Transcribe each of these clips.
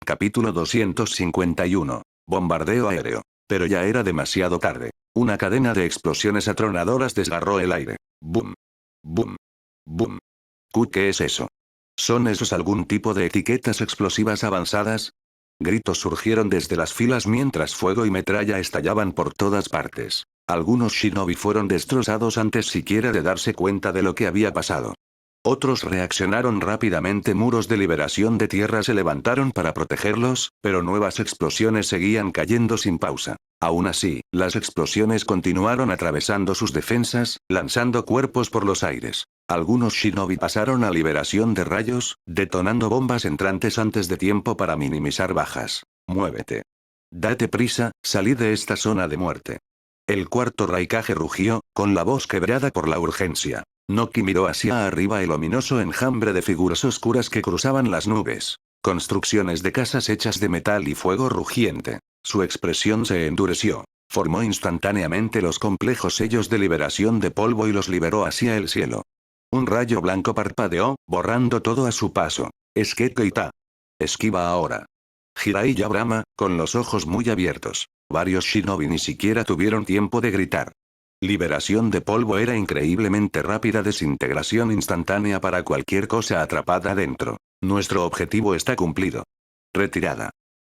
Capítulo 251. Bombardeo aéreo. Pero ya era demasiado tarde. Una cadena de explosiones atronadoras desgarró el aire. ¡Bum! ¡Bum! ¡Bum! ¿Qué es eso? ¿Son esos algún tipo de etiquetas explosivas avanzadas? Gritos surgieron desde las filas mientras fuego y metralla estallaban por todas partes. Algunos shinobi fueron destrozados antes siquiera de darse cuenta de lo que había pasado. Otros reaccionaron rápidamente. Muros de liberación de tierra se levantaron para protegerlos, pero nuevas explosiones seguían cayendo sin pausa. Aún así, las explosiones continuaron atravesando sus defensas, lanzando cuerpos por los aires. Algunos shinobi pasaron a liberación de rayos, detonando bombas entrantes antes de tiempo para minimizar bajas. Muévete. Date prisa, salid de esta zona de muerte. El cuarto Raikage rugió, con la voz quebrada por la urgencia. Noki miró hacia arriba el ominoso enjambre de figuras oscuras que cruzaban las nubes. Construcciones de casas hechas de metal y fuego rugiente. Su expresión se endureció. Formó instantáneamente los complejos sellos de liberación de polvo y los liberó hacia el cielo. Un rayo blanco parpadeó, borrando todo a su paso. Esquete y Ta. Esquiva ahora. Jiraiya brama, con los ojos muy abiertos. Varios shinobi ni siquiera tuvieron tiempo de gritar. Liberación de polvo era increíblemente rápida. Desintegración instantánea para cualquier cosa atrapada dentro. Nuestro objetivo está cumplido. Retirada.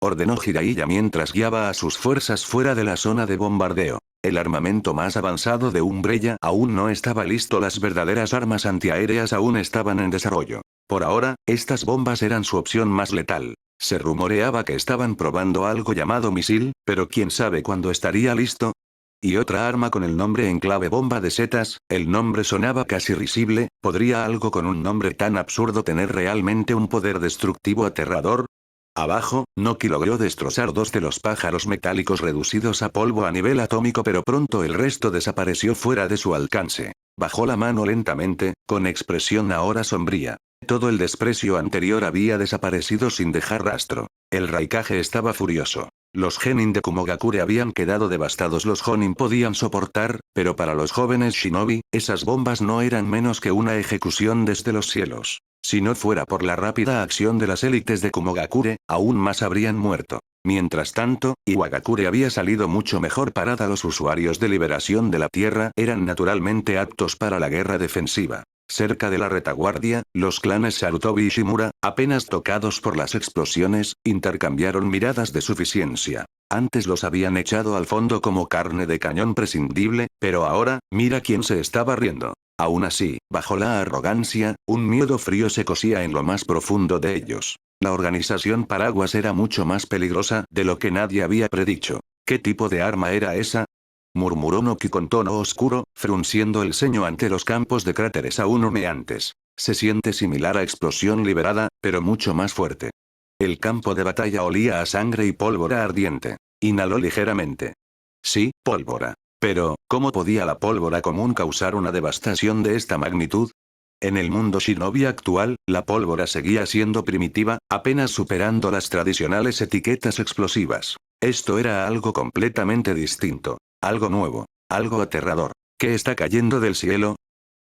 Ordenó Jiraiya mientras guiaba a sus fuerzas fuera de la zona de bombardeo. El armamento más avanzado de Umbrella aún no estaba listo. Las verdaderas armas antiaéreas aún estaban en desarrollo. Por ahora, estas bombas eran su opción más letal. Se rumoreaba que estaban probando algo llamado misil, pero quién sabe cuándo estaría listo. Y otra arma con el nombre en clave bomba de setas. El nombre sonaba casi risible. ¿Podría algo con un nombre tan absurdo tener realmente un poder destructivo aterrador? Abajo, Noki logró destrozar dos de los pájaros metálicos reducidos a polvo a nivel atómico, pero pronto el resto desapareció fuera de su alcance. Bajó la mano lentamente, con expresión ahora sombría. Todo el desprecio anterior había desaparecido sin dejar rastro. El Raikage estaba furioso. Los genin de Kumogakure habían quedado devastados. Los Jonin podían soportar, pero para los jóvenes shinobi, esas bombas no eran menos que una ejecución desde los cielos. Si no fuera por la rápida acción de las élites de Kumogakure, aún más habrían muerto. Mientras tanto, Iwagakure había salido mucho mejor parada. Los usuarios de liberación de la tierra eran naturalmente aptos para la guerra defensiva. Cerca de la retaguardia, los clanes Sarutobi y Shimura, apenas tocados por las explosiones, intercambiaron miradas de suficiencia. Antes los habían echado al fondo como carne de cañón prescindible, pero ahora, mira quién se estaba riendo. Aún así, bajo la arrogancia, un miedo frío se cosía en lo más profundo de ellos. La organización Paraguas era mucho más peligrosa de lo que nadie había predicho. ¿Qué tipo de arma era esa?, murmuró Noki con tono oscuro, frunciendo el ceño ante los campos de cráteres aún humeantes. Se siente similar a explosión liberada, pero mucho más fuerte. El campo de batalla olía a sangre y pólvora ardiente. Inhaló ligeramente. Sí, pólvora. Pero, ¿cómo podía la pólvora común causar una devastación de esta magnitud? En el mundo shinobi actual, la pólvora seguía siendo primitiva, apenas superando las tradicionales etiquetas explosivas. Esto era algo completamente distinto. Algo nuevo. Algo aterrador. ¿Qué está cayendo del cielo?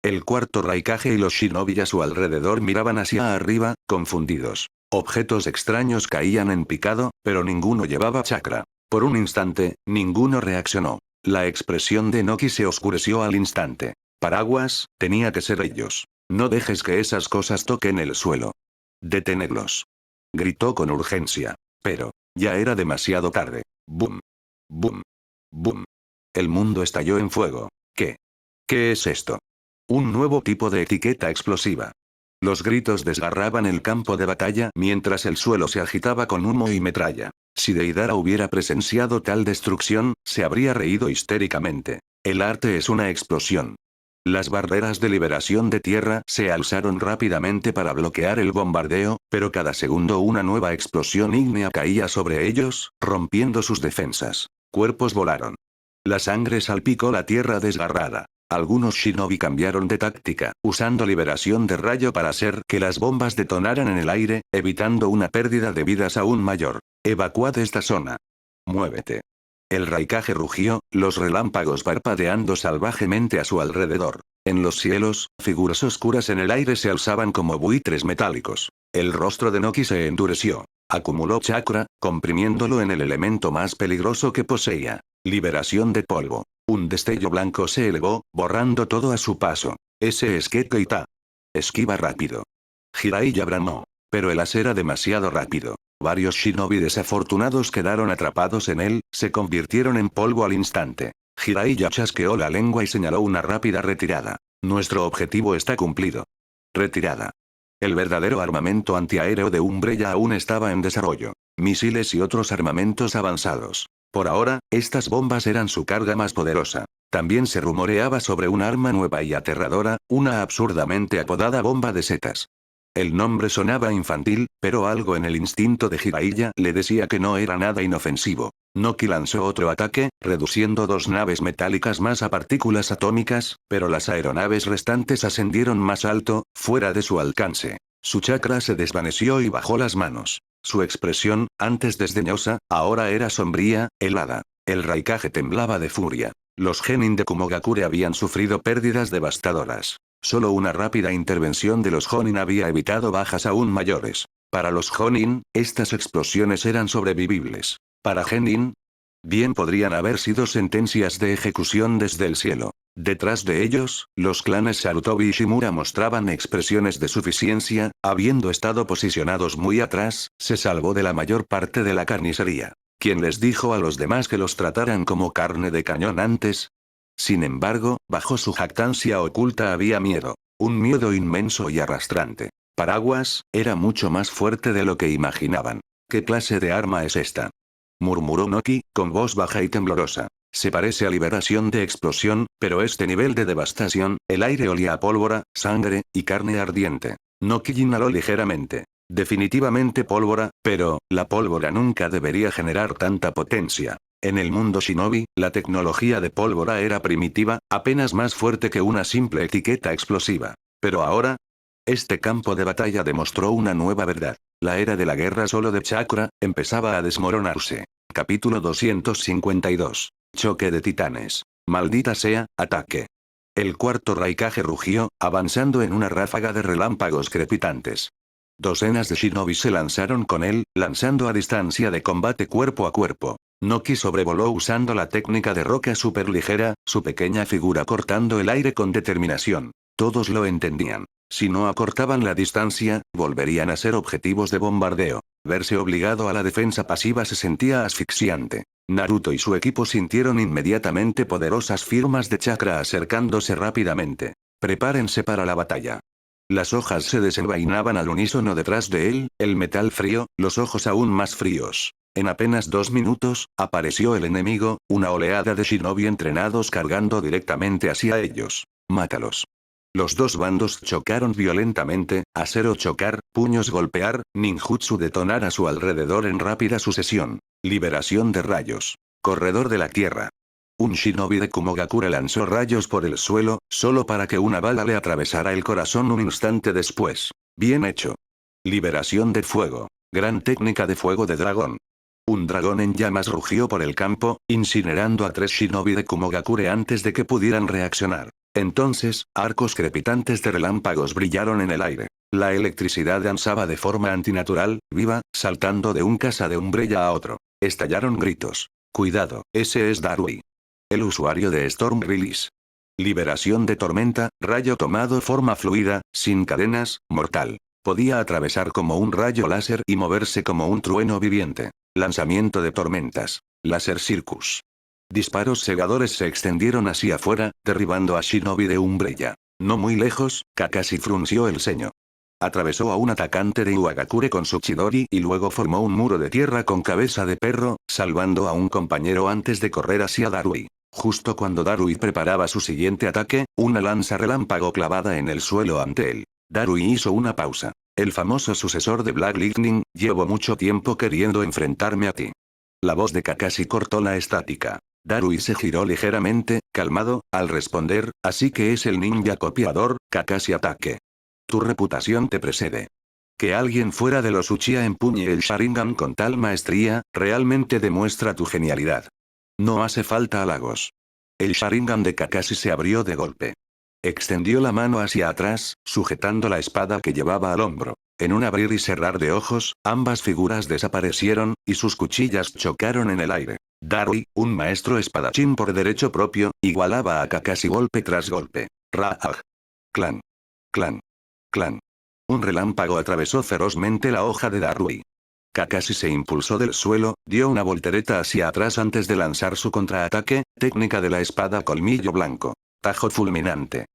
El cuarto Raikage y los shinobi a su alrededor miraban hacia arriba, confundidos. Objetos extraños caían en picado, pero ninguno llevaba chakra. Por un instante, ninguno reaccionó. La expresión de Noki se oscureció al instante. Paraguas, tenía que ser ellos. No dejes que esas cosas toquen el suelo. Detenerlos. Gritó con urgencia. Pero, ya era demasiado tarde. Boom. Boom. Boom. El mundo estalló en fuego. ¿Qué? ¿Qué es esto? Un nuevo tipo de etiqueta explosiva. Los gritos desgarraban el campo de batalla mientras el suelo se agitaba con humo y metralla. Si Deidara hubiera presenciado tal destrucción, se habría reído histéricamente. El arte es una explosión. Las barreras de liberación de tierra se alzaron rápidamente para bloquear el bombardeo, pero cada segundo una nueva explosión ígnea caía sobre ellos, rompiendo sus defensas. Cuerpos volaron. La sangre salpicó la tierra desgarrada. Algunos shinobi cambiaron de táctica, usando liberación de rayo para hacer que las bombas detonaran en el aire, evitando una pérdida de vidas aún mayor. Evacuad esta zona. Muévete. El Raikage rugió, los relámpagos parpadeando salvajemente a su alrededor. En los cielos, figuras oscuras en el aire se alzaban como buitres metálicos. El rostro de Noki se endureció. Acumuló chakra, comprimiéndolo en el elemento más peligroso que poseía. Liberación de polvo. Un destello blanco se elevó, borrando todo a su paso. Ese es Keita. Esquiva rápido. Jiraiya bramó. Pero el as era demasiado rápido. Varios shinobi desafortunados quedaron atrapados en él, se convirtieron en polvo al instante. Jiraiya chasqueó la lengua y señaló una rápida retirada. Nuestro objetivo está cumplido. Retirada. El verdadero armamento antiaéreo de Umbrella aún estaba en desarrollo. Misiles y otros armamentos avanzados. Por ahora, estas bombas eran su carga más poderosa. También se rumoreaba sobre un arma nueva y aterradora, una absurdamente apodada bomba de setas. El nombre sonaba infantil, pero algo en el instinto de Jiraiya le decía que no era nada inofensivo. Noki lanzó otro ataque, reduciendo dos naves metálicas más a partículas atómicas, pero las aeronaves restantes ascendieron más alto, fuera de su alcance. Su chakra se desvaneció y bajó las manos. Su expresión, antes desdeñosa, ahora era sombría, helada. El Raikage temblaba de furia. Los genin de Kumogakure habían sufrido pérdidas devastadoras. Solo una rápida intervención de los Jonin había evitado bajas aún mayores. Para los Jonin, estas explosiones eran sobrevivibles. Para Genin, bien podrían haber sido sentencias de ejecución desde el cielo. Detrás de ellos, los clanes Sarutobi y Shimura mostraban expresiones de suficiencia, habiendo estado posicionados muy atrás, se salvó de la mayor parte de la carnicería. ¿Quién les dijo a los demás que los trataran como carne de cañón antes? Sin embargo, bajo su jactancia oculta había miedo. Un miedo inmenso y arrastrante. Paraguas, era mucho más fuerte de lo que imaginaban. ¿Qué clase de arma es esta? Murmuró Noki, con voz baja y temblorosa. Se parece a liberación de explosión, pero este nivel de devastación, el aire olía a pólvora, sangre, y carne ardiente. Noki inhaló ligeramente. Definitivamente pólvora, pero, la pólvora nunca debería generar tanta potencia. En el mundo shinobi, la tecnología de pólvora era primitiva, apenas más fuerte que una simple etiqueta explosiva. Pero ahora, este campo de batalla demostró una nueva verdad. La era de la guerra solo de chakra, empezaba a desmoronarse. Capítulo 252. Choque de titanes. Maldita sea, ataque. El cuarto Raikage rugió, avanzando en una ráfaga de relámpagos crepitantes. Docenas de shinobi se lanzaron con él, lanzando a distancia de combate cuerpo a cuerpo. Noki sobrevoló usando la técnica de roca superligera, su pequeña figura cortando el aire con determinación. Todos lo entendían. Si no acortaban la distancia, volverían a ser objetivos de bombardeo. Verse obligado a la defensa pasiva se sentía asfixiante. Naruto y su equipo sintieron inmediatamente poderosas firmas de chakra acercándose rápidamente. Prepárense para la batalla. Las hojas se desenvainaban al unísono detrás de él, el metal frío, los ojos aún más fríos. En apenas 2 minutos, apareció el enemigo, una oleada de shinobi entrenados cargando directamente hacia ellos. Mátalos. Los dos bandos chocaron violentamente, acero chocar, puños golpear, ninjutsu detonar a su alrededor en rápida sucesión. Liberación de rayos. Corredor de la tierra. Un shinobi de Kumogakure lanzó rayos por el suelo, solo para que una bala le atravesara el corazón un instante después. Bien hecho. Liberación de fuego. Gran técnica de fuego de dragón. Un dragón en llamas rugió por el campo, incinerando a 3 shinobi de Kumogakure antes de que pudieran reaccionar. Entonces, arcos crepitantes de relámpagos brillaron en el aire. La electricidad danzaba de forma antinatural, viva, saltando de un casa de Umbrella a otro. Estallaron gritos. Cuidado, ese es Darui. El usuario de Storm Release. Liberación de tormenta, rayo tomado forma fluida, sin cadenas, mortal. Podía atravesar como un rayo láser y moverse como un trueno viviente. Lanzamiento de tormentas. Láser Circus. Disparos cegadores se extendieron hacia afuera, derribando a shinobi de Umbrella. No muy lejos, Kakashi frunció el ceño. Atravesó a un atacante de Iwagakure con su Chidori y luego formó un muro de tierra con cabeza de perro, salvando a un compañero antes de correr hacia Darui. Justo cuando Darui preparaba su siguiente ataque, una lanza relámpago clavada en el suelo ante él. Darui hizo una pausa. El famoso sucesor de Black Lightning, llevo mucho tiempo queriendo enfrentarme a ti. La voz de Kakashi cortó la estática. Darui se giró ligeramente, calmado, al responder, así que es el ninja copiador, Kakashi ataque. Tu reputación te precede. Que alguien fuera de los Uchiha empuñe el Sharingan con tal maestría, realmente demuestra tu genialidad. No hace falta halagos. El Sharingan de Kakashi se abrió de golpe. Extendió la mano hacia atrás, sujetando la espada que llevaba al hombro. En un abrir y cerrar de ojos, ambas figuras desaparecieron, y sus cuchillas chocaron en el aire. Darui, un maestro espadachín por derecho propio, igualaba a Kakashi golpe tras golpe. Raaj. Clan. Clan. Clan. Un relámpago atravesó ferozmente la hoja de Darui. Kakashi se impulsó del suelo, dio una voltereta hacia atrás antes de lanzar su contraataque, técnica de la espada colmillo blanco. Tajo fulminante.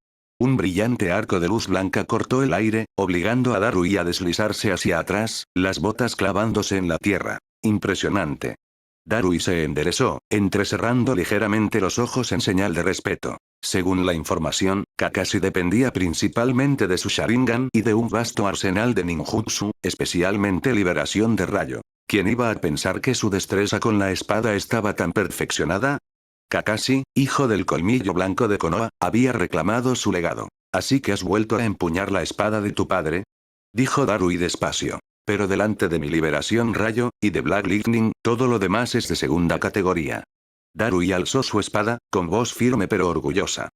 Un brillante arco de luz blanca cortó el aire, obligando a Darui a deslizarse hacia atrás, las botas clavándose en la tierra. Impresionante. Darui se enderezó, entrecerrando ligeramente los ojos en señal de respeto. Según la información, Kakashi dependía principalmente de su Sharingan y de un vasto arsenal de ninjutsu, especialmente liberación de rayo. ¿Quién iba a pensar que su destreza con la espada estaba tan perfeccionada? Kakashi, hijo del colmillo blanco de Konoha, había reclamado su legado. ¿Así que has vuelto a empuñar la espada de tu padre? Dijo Darui despacio. Pero delante de mi liberación rayo, y de Black Lightning, todo lo demás es de segunda categoría. Darui alzó su espada, con voz firme pero orgullosa.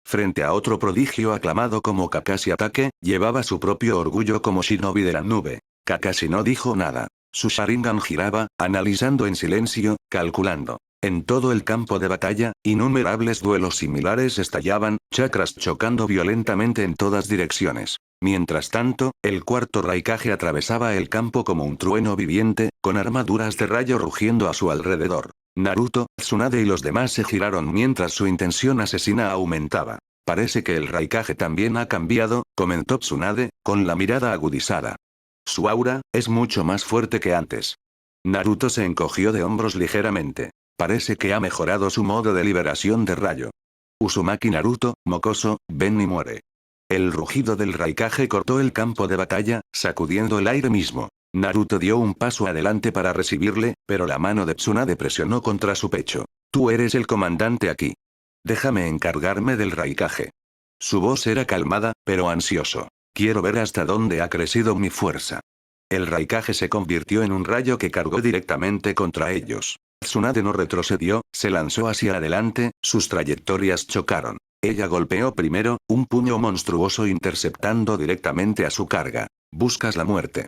Frente a otro prodigio aclamado como Kakashi Atake, llevaba su propio orgullo como shinobi de la nube. Kakashi no dijo nada. Su Sharingan giraba, analizando en silencio, calculando. En todo el campo de batalla, innumerables duelos similares estallaban, chakras chocando violentamente en todas direcciones. Mientras tanto, el cuarto Raikage atravesaba el campo como un trueno viviente, con armaduras de rayo rugiendo a su alrededor. Naruto, Tsunade y los demás se giraron mientras su intención asesina aumentaba. Parece que el Raikage también ha cambiado, comentó Tsunade, con la mirada agudizada. Su aura, es mucho más fuerte que antes. Naruto se encogió de hombros ligeramente. Parece que ha mejorado su modo de liberación de rayo. Uzumaki Naruto, mocoso, ven y muere. El rugido del Raikage cortó el campo de batalla, sacudiendo el aire mismo. Naruto dio un paso adelante para recibirle, pero la mano de Tsunade presionó contra su pecho. Tú eres el comandante aquí. Déjame encargarme del Raikage. Su voz era calmada, pero ansioso. Quiero ver hasta dónde ha crecido mi fuerza. El Raikage se convirtió en un rayo que cargó directamente contra ellos. Tsunade no retrocedió, se lanzó hacia adelante, sus trayectorias chocaron. Ella golpeó primero, un puño monstruoso interceptando directamente a su carga. Buscas la muerte.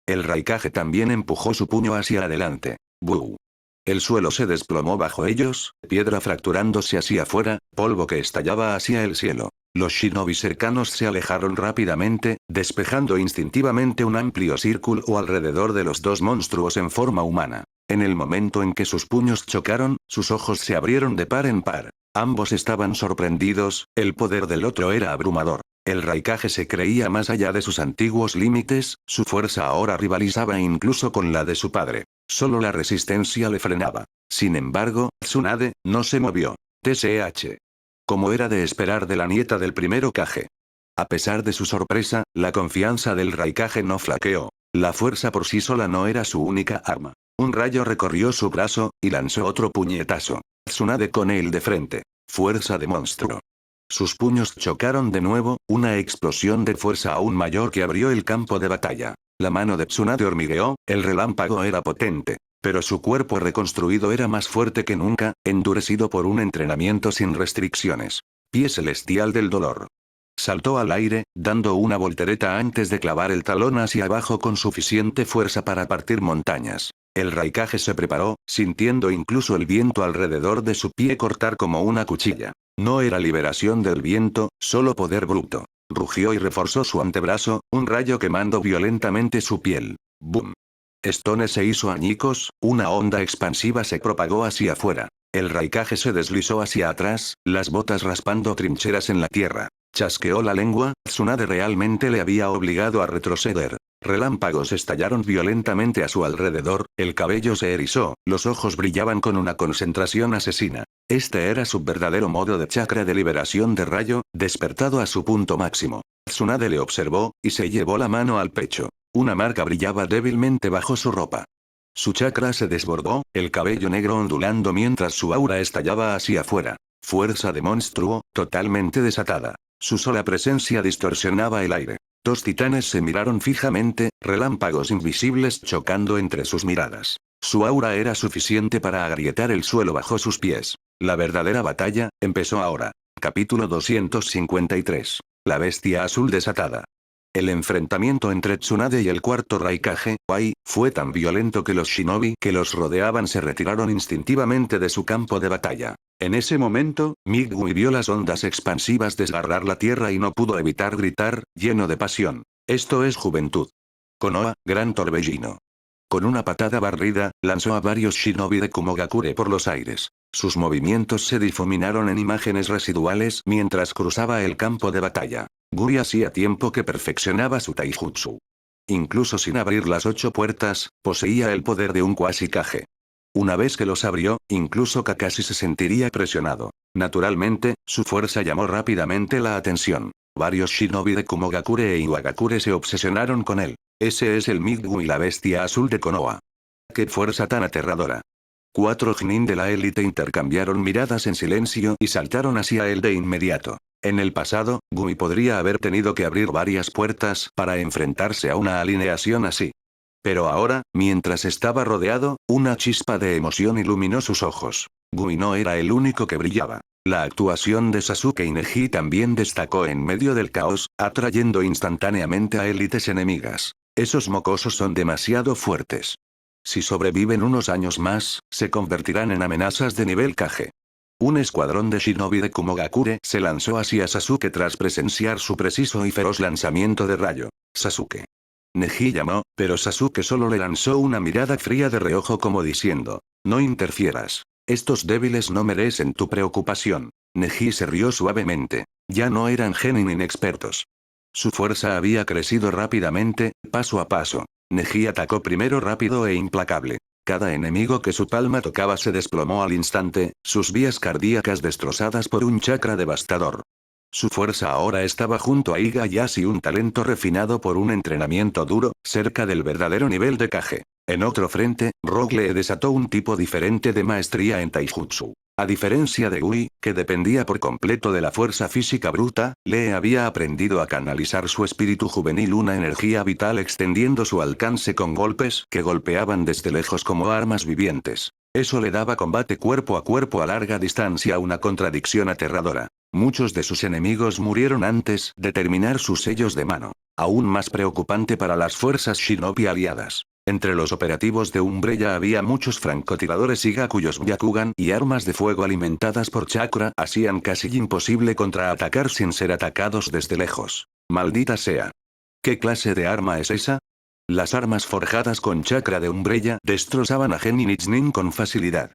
El Raikage también empujó su puño hacia adelante. ¡Buu! El suelo se desplomó bajo ellos, piedra fracturándose hacia afuera, polvo que estallaba hacia el cielo. Los shinobi cercanos se alejaron rápidamente, despejando instintivamente un amplio círculo alrededor de los dos monstruos en forma humana. En el momento en que sus puños chocaron, sus ojos se abrieron de par en par. Ambos estaban sorprendidos, el poder del otro era abrumador. El Raikage se creía más allá de sus antiguos límites, su fuerza ahora rivalizaba incluso con la de su padre. Solo la resistencia le frenaba. Sin embargo, Tsunade, no se movió. TCH. Como era de esperar de la nieta del primero Kage. A pesar de su sorpresa, la confianza del Raikage no flaqueó. La fuerza por sí sola no era su única arma. Un rayo recorrió su brazo, y lanzó otro puñetazo. Tsunade con él de frente. Fuerza de monstruo. Sus puños chocaron de nuevo, una explosión de fuerza aún mayor que abrió el campo de batalla. La mano de Tsunade hormigueó, el relámpago era potente. Pero su cuerpo reconstruido era más fuerte que nunca, endurecido por un entrenamiento sin restricciones. Pie celestial del dolor. Saltó al aire, dando una voltereta antes de clavar el talón hacia abajo con suficiente fuerza para partir montañas. El Raikage se preparó, sintiendo incluso el viento alrededor de su pie cortar como una cuchilla. No era liberación del viento, solo poder bruto. Rugió y reforzó su antebrazo, un rayo quemando violentamente su piel. ¡Bum! Stone se hizo añicos, una onda expansiva se propagó hacia afuera. El Raikage se deslizó hacia atrás, las botas raspando trincheras en la tierra. Chasqueó la lengua, Tsunade realmente le había obligado a retroceder. Relámpagos estallaron violentamente a su alrededor, el cabello se erizó, los ojos brillaban con una concentración asesina. Este era su verdadero modo de chakra de liberación de rayo, despertado a su punto máximo. Tsunade le observó, y se llevó la mano al pecho. Una marca brillaba débilmente bajo su ropa. Su chakra se desbordó, el cabello negro ondulando mientras su aura estallaba hacia afuera. Fuerza de monstruo, totalmente desatada. Su sola presencia distorsionaba el aire. Dos titanes se miraron fijamente, relámpagos invisibles chocando entre sus miradas. Su aura era suficiente para agrietar el suelo bajo sus pies. La verdadera batalla, empezó ahora. Capítulo 253. La bestia azul desatada. El enfrentamiento entre Tsunade y el cuarto Raikage, Wai, fue tan violento que los shinobi que los rodeaban se retiraron instintivamente de su campo de batalla. En ese momento, Migui vio las ondas expansivas desgarrar la tierra y no pudo evitar gritar, lleno de pasión. Esto es juventud. Konoha, gran torbellino. Con una patada barrida, lanzó a varios shinobi de Kumogakure por los aires. Sus movimientos se difuminaron en imágenes residuales mientras cruzaba el campo de batalla. Gui hacía tiempo que perfeccionaba su taijutsu. Incluso sin abrir las 8 puertas, poseía el poder de un Quasi-Kage. Una vez que los abrió, incluso Kakashi se sentiría presionado. Naturalmente, su fuerza llamó rápidamente la atención. Varios shinobi de Kumogakure e Iwagakure se obsesionaron con él. Ese es el Migui, la bestia azul de Konoha. ¡Qué fuerza tan aterradora! 4 Chunin de la élite intercambiaron miradas en silencio y saltaron hacia él de inmediato. En el pasado, Gumi podría haber tenido que abrir varias puertas para enfrentarse a una alineación así. Pero ahora, mientras estaba rodeado, una chispa de emoción iluminó sus ojos. Gumi no era el único que brillaba. La actuación de Sasuke y Neji también destacó en medio del caos, atrayendo instantáneamente a élites enemigas. Esos mocosos son demasiado fuertes. Si sobreviven unos años más, se convertirán en amenazas de nivel Kage. Un escuadrón de shinobi de Kumogakure se lanzó hacia Sasuke tras presenciar su preciso y feroz lanzamiento de rayo. Sasuke. Neji llamó, pero Sasuke solo le lanzó una mirada fría de reojo como diciendo, no interfieras. Estos débiles no merecen tu preocupación. Neji se rió suavemente. Ya no eran genin inexpertos. Su fuerza había crecido rápidamente, paso a paso. Neji atacó primero rápido e implacable. Cada enemigo que su palma tocaba se desplomó al instante, sus vías cardíacas destrozadas por un chakra devastador. Su fuerza ahora estaba junto a Iga Yashi, un talento refinado por un entrenamiento duro, cerca del verdadero nivel de Kage. En otro frente, Rogue Lee desató un tipo diferente de maestría en taijutsu. A diferencia de Gui, que dependía por completo de la fuerza física bruta, Lee había aprendido a canalizar su espíritu juvenil, una energía vital extendiendo su alcance con golpes que golpeaban desde lejos como armas vivientes. Eso le daba combate cuerpo a larga distancia, una contradicción aterradora. Muchos de sus enemigos murieron antes de terminar sus sellos de mano. Aún más preocupante para las fuerzas shinobi aliadas. Entre los operativos de Umbrella había muchos francotiradores Iga cuyos Byakugan y armas de fuego alimentadas por chakra hacían casi imposible contraatacar sin ser atacados desde lejos. ¡Maldita sea! ¿Qué clase de arma es esa? Las armas forjadas con chakra de Umbrella destrozaban a Genin Ichnin con facilidad.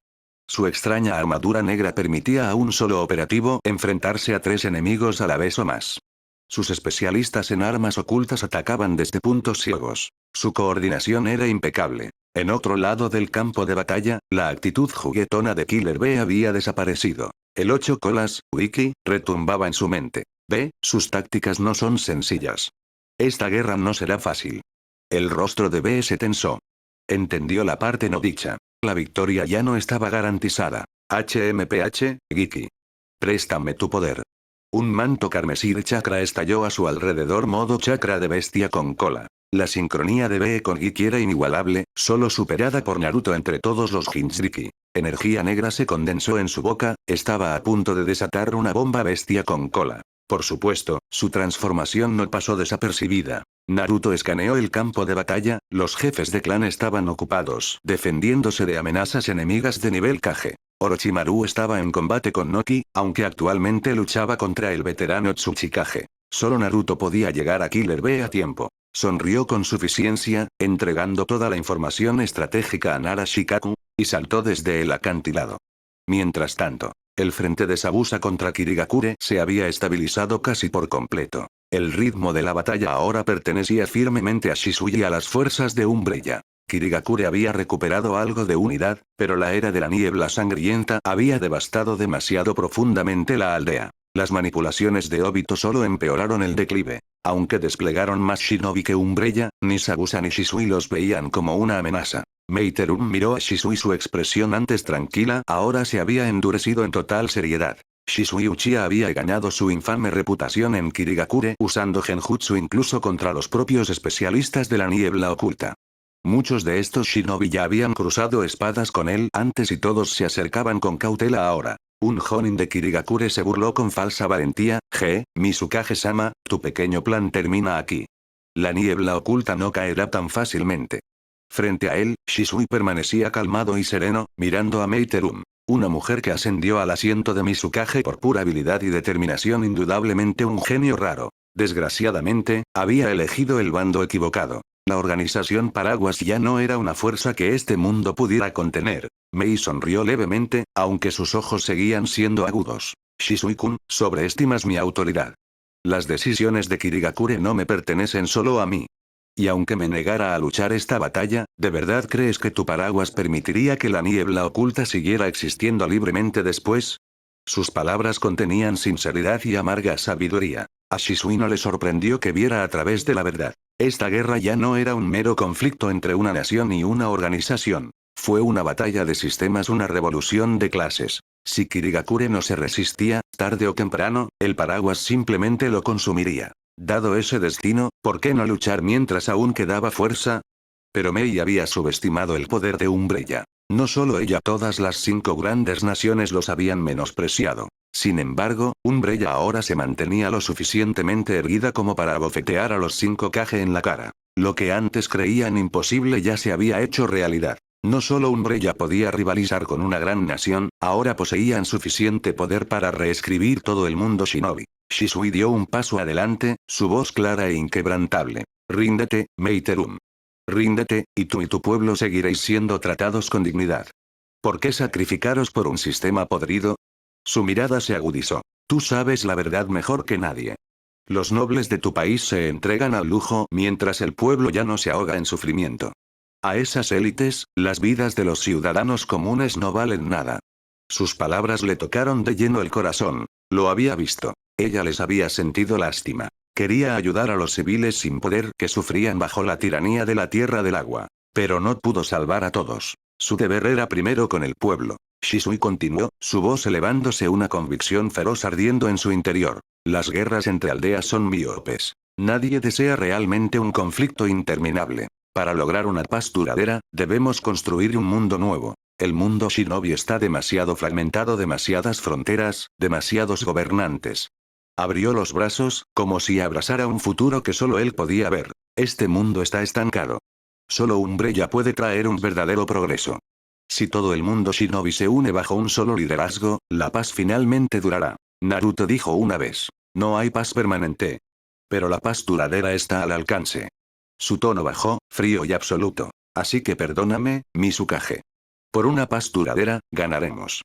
Su extraña armadura negra permitía a un solo operativo enfrentarse a 3 enemigos a la vez o más. Sus especialistas en armas ocultas atacaban desde puntos ciegos. Su coordinación era impecable. En otro lado del campo de batalla, la actitud juguetona de Killer Bee había desaparecido. El 8 colas, Wiki, retumbaba en su mente. Sus tácticas no son sencillas. Esta guerra no será fácil. El rostro de Bee se tensó. Entendió la parte no dicha. La victoria ya no estaba garantizada. HMPH, Giki. Préstame tu poder. Un manto carmesí de chakra estalló a su alrededor, modo chakra de bestia con cola. La sincronía de Bee con Giki era inigualable, solo superada por Naruto entre todos los Jinchuriki. Energía negra se condensó en su boca, estaba a punto de desatar una bomba bestia con cola. Por supuesto, su transformación no pasó desapercibida. Naruto escaneó el campo de batalla, los jefes de clan estaban ocupados defendiéndose de amenazas enemigas de nivel Kage. Orochimaru estaba en combate con Noki, aunque actualmente luchaba contra el veterano Tsuchikage. Solo Naruto podía llegar a Killer Bee a tiempo. Sonrió con suficiencia, entregando toda la información estratégica a Nara Shikaku, y saltó desde el acantilado. Mientras tanto, el frente de Sabusa contra Kirigakure se había estabilizado casi por completo. El ritmo de la batalla ahora pertenecía firmemente a Shisui y a las fuerzas de Umbrella. Kirigakure había recuperado algo de unidad, pero la era de la niebla sangrienta había devastado demasiado profundamente la aldea. Las manipulaciones de Obito solo empeoraron el declive. Aunque desplegaron más shinobi que Umbrella, ni Sabusa ni Shisui los veían como una amenaza. Meiterum miró a Shisui, su expresión antes tranquila ahora se había endurecido en total seriedad. Shisui Uchiha había ganado su infame reputación en Kirigakure usando genjutsu incluso contra los propios especialistas de la niebla oculta. Muchos de estos shinobi ya habían cruzado espadas con él antes y todos se acercaban con cautela ahora. Un jonin de Kirigakure se burló con falsa valentía. Mizukage-sama, tu pequeño plan termina aquí. La niebla oculta no caerá tan fácilmente. Frente a él, Shisui permanecía calmado y sereno, mirando a Meiterum. Una mujer que ascendió al asiento de Mizukage por pura habilidad y determinación, indudablemente un genio raro. Desgraciadamente, había elegido el bando equivocado. La organización Paraguas ya no era una fuerza que este mundo pudiera contener. Mei sonrió levemente, aunque sus ojos seguían siendo agudos. Shisui-kun, sobreestimas mi autoridad. Las decisiones de Kirigakure no me pertenecen solo a mí. Y aunque me negara a luchar esta batalla, ¿de verdad crees que tu paraguas permitiría que la niebla oculta siguiera existiendo libremente después? Sus palabras contenían sinceridad y amarga sabiduría. A Shisui no le sorprendió que viera a través de la verdad. Esta guerra ya no era un mero conflicto entre una nación y una organización. Fue una batalla de sistemas, una revolución de clases. Si Kirigakure no se resistía, tarde o temprano, el paraguas simplemente lo consumiría. Dado ese destino, ¿por qué no luchar mientras aún quedaba fuerza? Pero Mei había subestimado el poder de Umbrella. No solo ella, todas las 5 grandes naciones los habían menospreciado. Sin embargo, Umbrella ahora se mantenía lo suficientemente erguida como para abofetear a los 5 Kage en la cara. Lo que antes creían imposible ya se había hecho realidad. No solo Umbrella podía rivalizar con una gran nación, ahora poseían suficiente poder para reescribir todo el mundo shinobi. Shisui dio un paso adelante, su voz clara e inquebrantable. Ríndete, Meiterum. Ríndete, y tú y tu pueblo seguiréis siendo tratados con dignidad. ¿Por qué sacrificaros por un sistema podrido? Su mirada se agudizó. Tú sabes la verdad mejor que nadie. Los nobles de tu país se entregan al lujo mientras el pueblo llano se ahoga en sufrimiento. A esas élites, las vidas de los ciudadanos comunes no valen nada. Sus palabras le tocaron de lleno el corazón. Lo había visto. Ella les había sentido lástima. Quería ayudar a los civiles sin poder que sufrían bajo la tiranía de la Tierra del Agua. Pero no pudo salvar a todos. Su deber era primero con el pueblo. Shisui continuó, su voz elevándose, una convicción feroz ardiendo en su interior. Las guerras entre aldeas son miopes. Nadie desea realmente un conflicto interminable. Para lograr una paz duradera, debemos construir un mundo nuevo. El mundo shinobi está demasiado fragmentado, demasiadas fronteras, demasiados gobernantes. Abrió los brazos, como si abrazara un futuro que solo él podía ver. Este mundo está estancado. Solo Umbrella puede traer un verdadero progreso. Si todo el mundo shinobi se une bajo un solo liderazgo, la paz finalmente durará. Naruto dijo una vez. No hay paz permanente. Pero la paz duradera está al alcance. Su tono bajó, frío y absoluto. Así que perdóname, Mizukage. Por una paz duradera, ganaremos.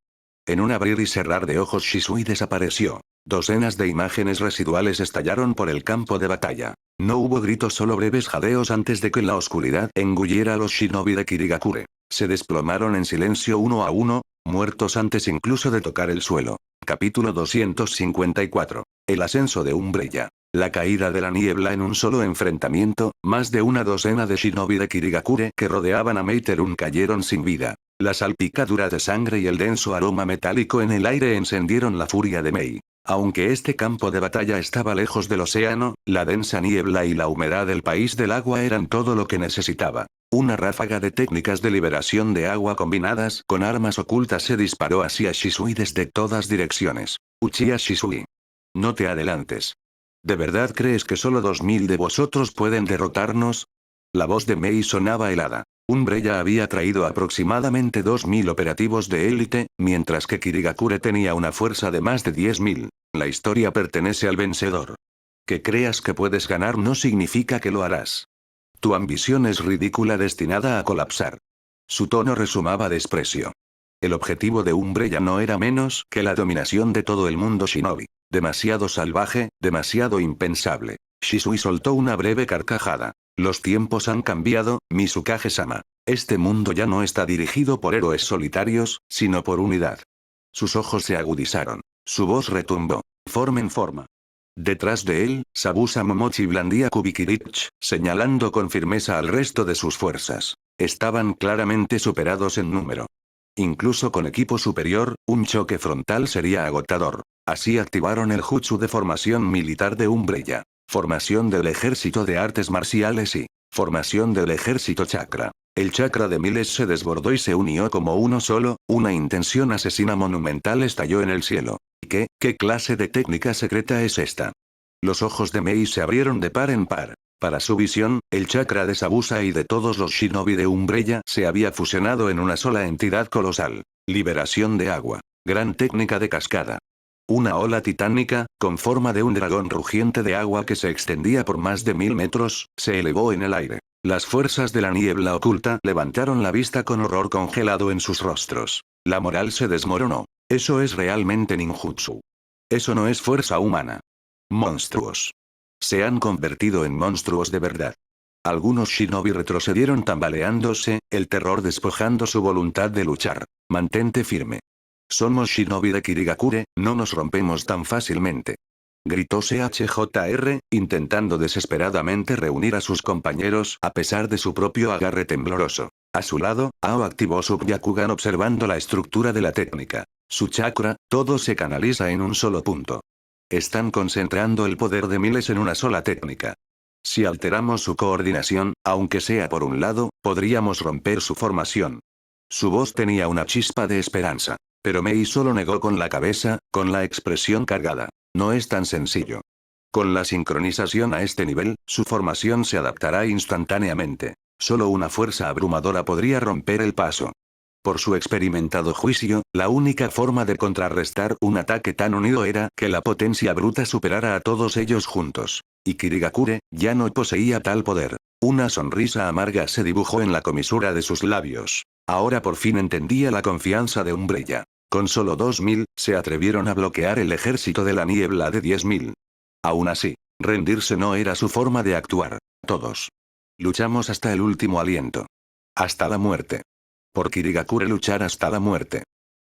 En un abrir y cerrar de ojos Shisui desapareció. Docenas de imágenes residuales estallaron por el campo de batalla. No hubo gritos, solo breves jadeos antes de que la oscuridad engulliera a los shinobi de Kirigakure. Se desplomaron en silencio uno a uno, muertos antes incluso de tocar el suelo. Capítulo 254. El ascenso de Umbrella. La caída de la niebla en un solo enfrentamiento, más de una docena de shinobi de Kirigakure que rodeaban a Meiterum cayeron sin vida. La salpicadura de sangre y el denso aroma metálico en el aire encendieron la furia de Mei. Aunque este campo de batalla estaba lejos del océano, la densa niebla y la humedad del país del agua eran todo lo que necesitaba. Una ráfaga de técnicas de liberación de agua combinadas con armas ocultas se disparó hacia Shisui desde todas direcciones. Uchiha Shisui. No te adelantes. ¿De verdad crees que solo 2000 de vosotros pueden derrotarnos? La voz de Mei sonaba helada. Umbrella había traído aproximadamente 2000 operativos de élite, mientras que Kirigakure tenía una fuerza de más de 10.000. La historia pertenece al vencedor. Que creas que puedes ganar no significa que lo harás. Tu ambición es ridícula, destinada a colapsar. Su tono resumaba desprecio. El objetivo de Umbrella no era menos que la dominación de todo el mundo shinobi. Demasiado salvaje, demasiado impensable. Shisui soltó una breve carcajada. Los tiempos han cambiado, Mizukage-sama. Este mundo ya no está dirigido por héroes solitarios, sino por unidad. Sus ojos se agudizaron. Su voz retumbó. Formen forma. Detrás de él, Sabusa Momochi blandía Kubikirich, señalando con firmeza al resto de sus fuerzas. Estaban claramente superados en número. Incluso con equipo superior, un choque frontal sería agotador. Así activaron el jutsu de formación militar de Umbrella. Formación del ejército de artes marciales y formación del ejército chakra. El chakra de miles se desbordó y se unió como uno solo, una intención asesina monumental estalló en el cielo. ¿Qué clase de técnica secreta es esta? Los ojos de Mei se abrieron de par en par. Para su visión, el chakra de Sabusa y de todos los shinobi de Umbrella se había fusionado en una sola entidad colosal. Liberación de agua. Gran técnica de cascada. Una ola titánica, con forma de un dragón rugiente de agua que se extendía por más de 1000 metros, se elevó en el aire. Las fuerzas de la niebla oculta levantaron la vista con horror congelado en sus rostros. La moral se desmoronó. Eso es realmente ninjutsu. Eso no es fuerza humana. Monstruos. Se han convertido en monstruos de verdad. Algunos shinobi retrocedieron tambaleándose, el terror despojando su voluntad de luchar. Mantente firme. Somos shinobi de Kirigakure, no nos rompemos tan fácilmente. Gritó CHJR, intentando desesperadamente reunir a sus compañeros a pesar de su propio agarre tembloroso. A su lado, Ao activó su Byakugan observando la estructura de la técnica. Su chakra, todo se canaliza en un solo punto. Están concentrando el poder de miles en una sola técnica. Si alteramos su coordinación, aunque sea por un lado, podríamos romper su formación. Su voz tenía una chispa de esperanza. Pero Mei solo negó con la cabeza, con la expresión cargada. No es tan sencillo. Con la sincronización a este nivel, su formación se adaptará instantáneamente. Solo una fuerza abrumadora podría romper el paso. Por su experimentado juicio, la única forma de contrarrestar un ataque tan unido era que la potencia bruta superara a todos ellos juntos. Y Kirigakure, ya no poseía tal poder. Una sonrisa amarga se dibujó en la comisura de sus labios. Ahora por fin entendía la confianza de Umbrella. Con solo 2000, se atrevieron a bloquear el ejército de la niebla de 10.000. Aún así, rendirse no era su forma de actuar. Todos. Luchamos hasta el último aliento. Hasta la muerte. Por Kirigakure luchar hasta la muerte.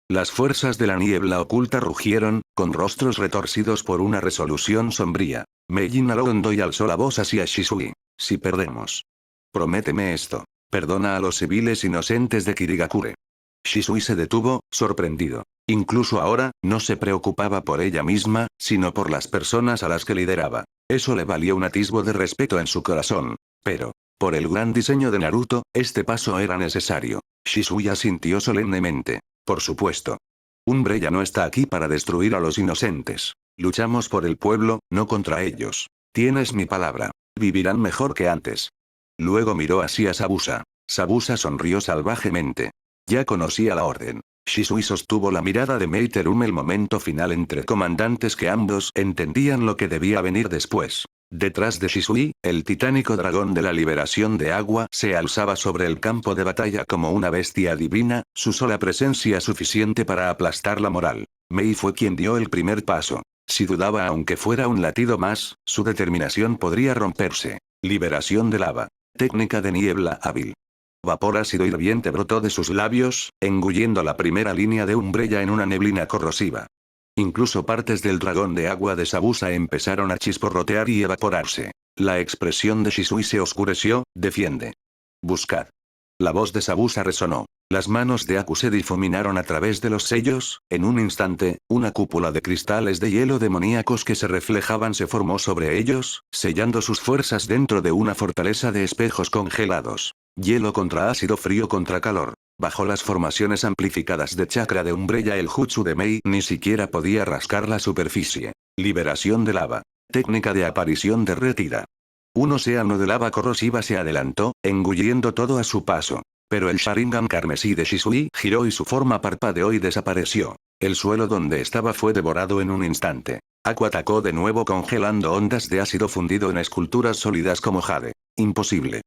Las fuerzas de la niebla oculta rugieron, con rostros retorcidos por una resolución sombría. Meiji inhaló hondo y alzó la voz hacia Shisui. Si perdemos. Prométeme esto. Perdona a los civiles inocentes de Kirigakure. Shisui se detuvo, sorprendido. Incluso ahora, no se preocupaba por ella misma, sino por las personas a las que lideraba. Eso le valió un atisbo de respeto en su corazón. Pero, por el gran diseño de Naruto, este paso era necesario. Shisui asintió solemnemente. Por supuesto. Umbrella no está aquí para destruir a los inocentes. Luchamos por el pueblo, no contra ellos. Tienes mi palabra. Vivirán mejor que antes. Luego miró hacia Sabusa. Sabusa sonrió salvajemente. Ya conocía la orden. Shisui sostuvo la mirada de Meiterum el momento final entre comandantes que ambos entendían lo que debía venir después. Detrás de Shisui, el titánico dragón de la liberación de agua se alzaba sobre el campo de batalla como una bestia divina, su sola presencia suficiente para aplastar la moral. Mei fue quien dio el primer paso. Si dudaba aunque fuera un latido más, su determinación podría romperse. Liberación de lava. Técnica de niebla hábil. Vapor ácido hirviente brotó de sus labios, engullendo la primera línea de Umbrella en una neblina corrosiva. Incluso partes del dragón de agua de Sabusa empezaron a chisporrotear y evaporarse. La expresión de Shisui se oscureció, defiende. Buscad. La voz de Sabusa resonó. Las manos de Aku se difuminaron a través de los sellos, en un instante, una cúpula de cristales de hielo demoníacos que se reflejaban se formó sobre ellos, sellando sus fuerzas dentro de una fortaleza de espejos congelados. Hielo contra ácido, frío contra calor. Bajo las formaciones amplificadas de chakra de Umbrella el jutsu de Mei ni siquiera podía rascar la superficie. Liberación de lava. Técnica de aparición derretida. Un océano de lava corrosiva se adelantó, engulliendo todo a su paso. Pero el Sharingan carmesí de Shisui giró y su forma parpadeó y desapareció. El suelo donde estaba fue devorado en un instante. Aku atacó de nuevo congelando ondas de ácido fundido en esculturas sólidas como jade. Imposible.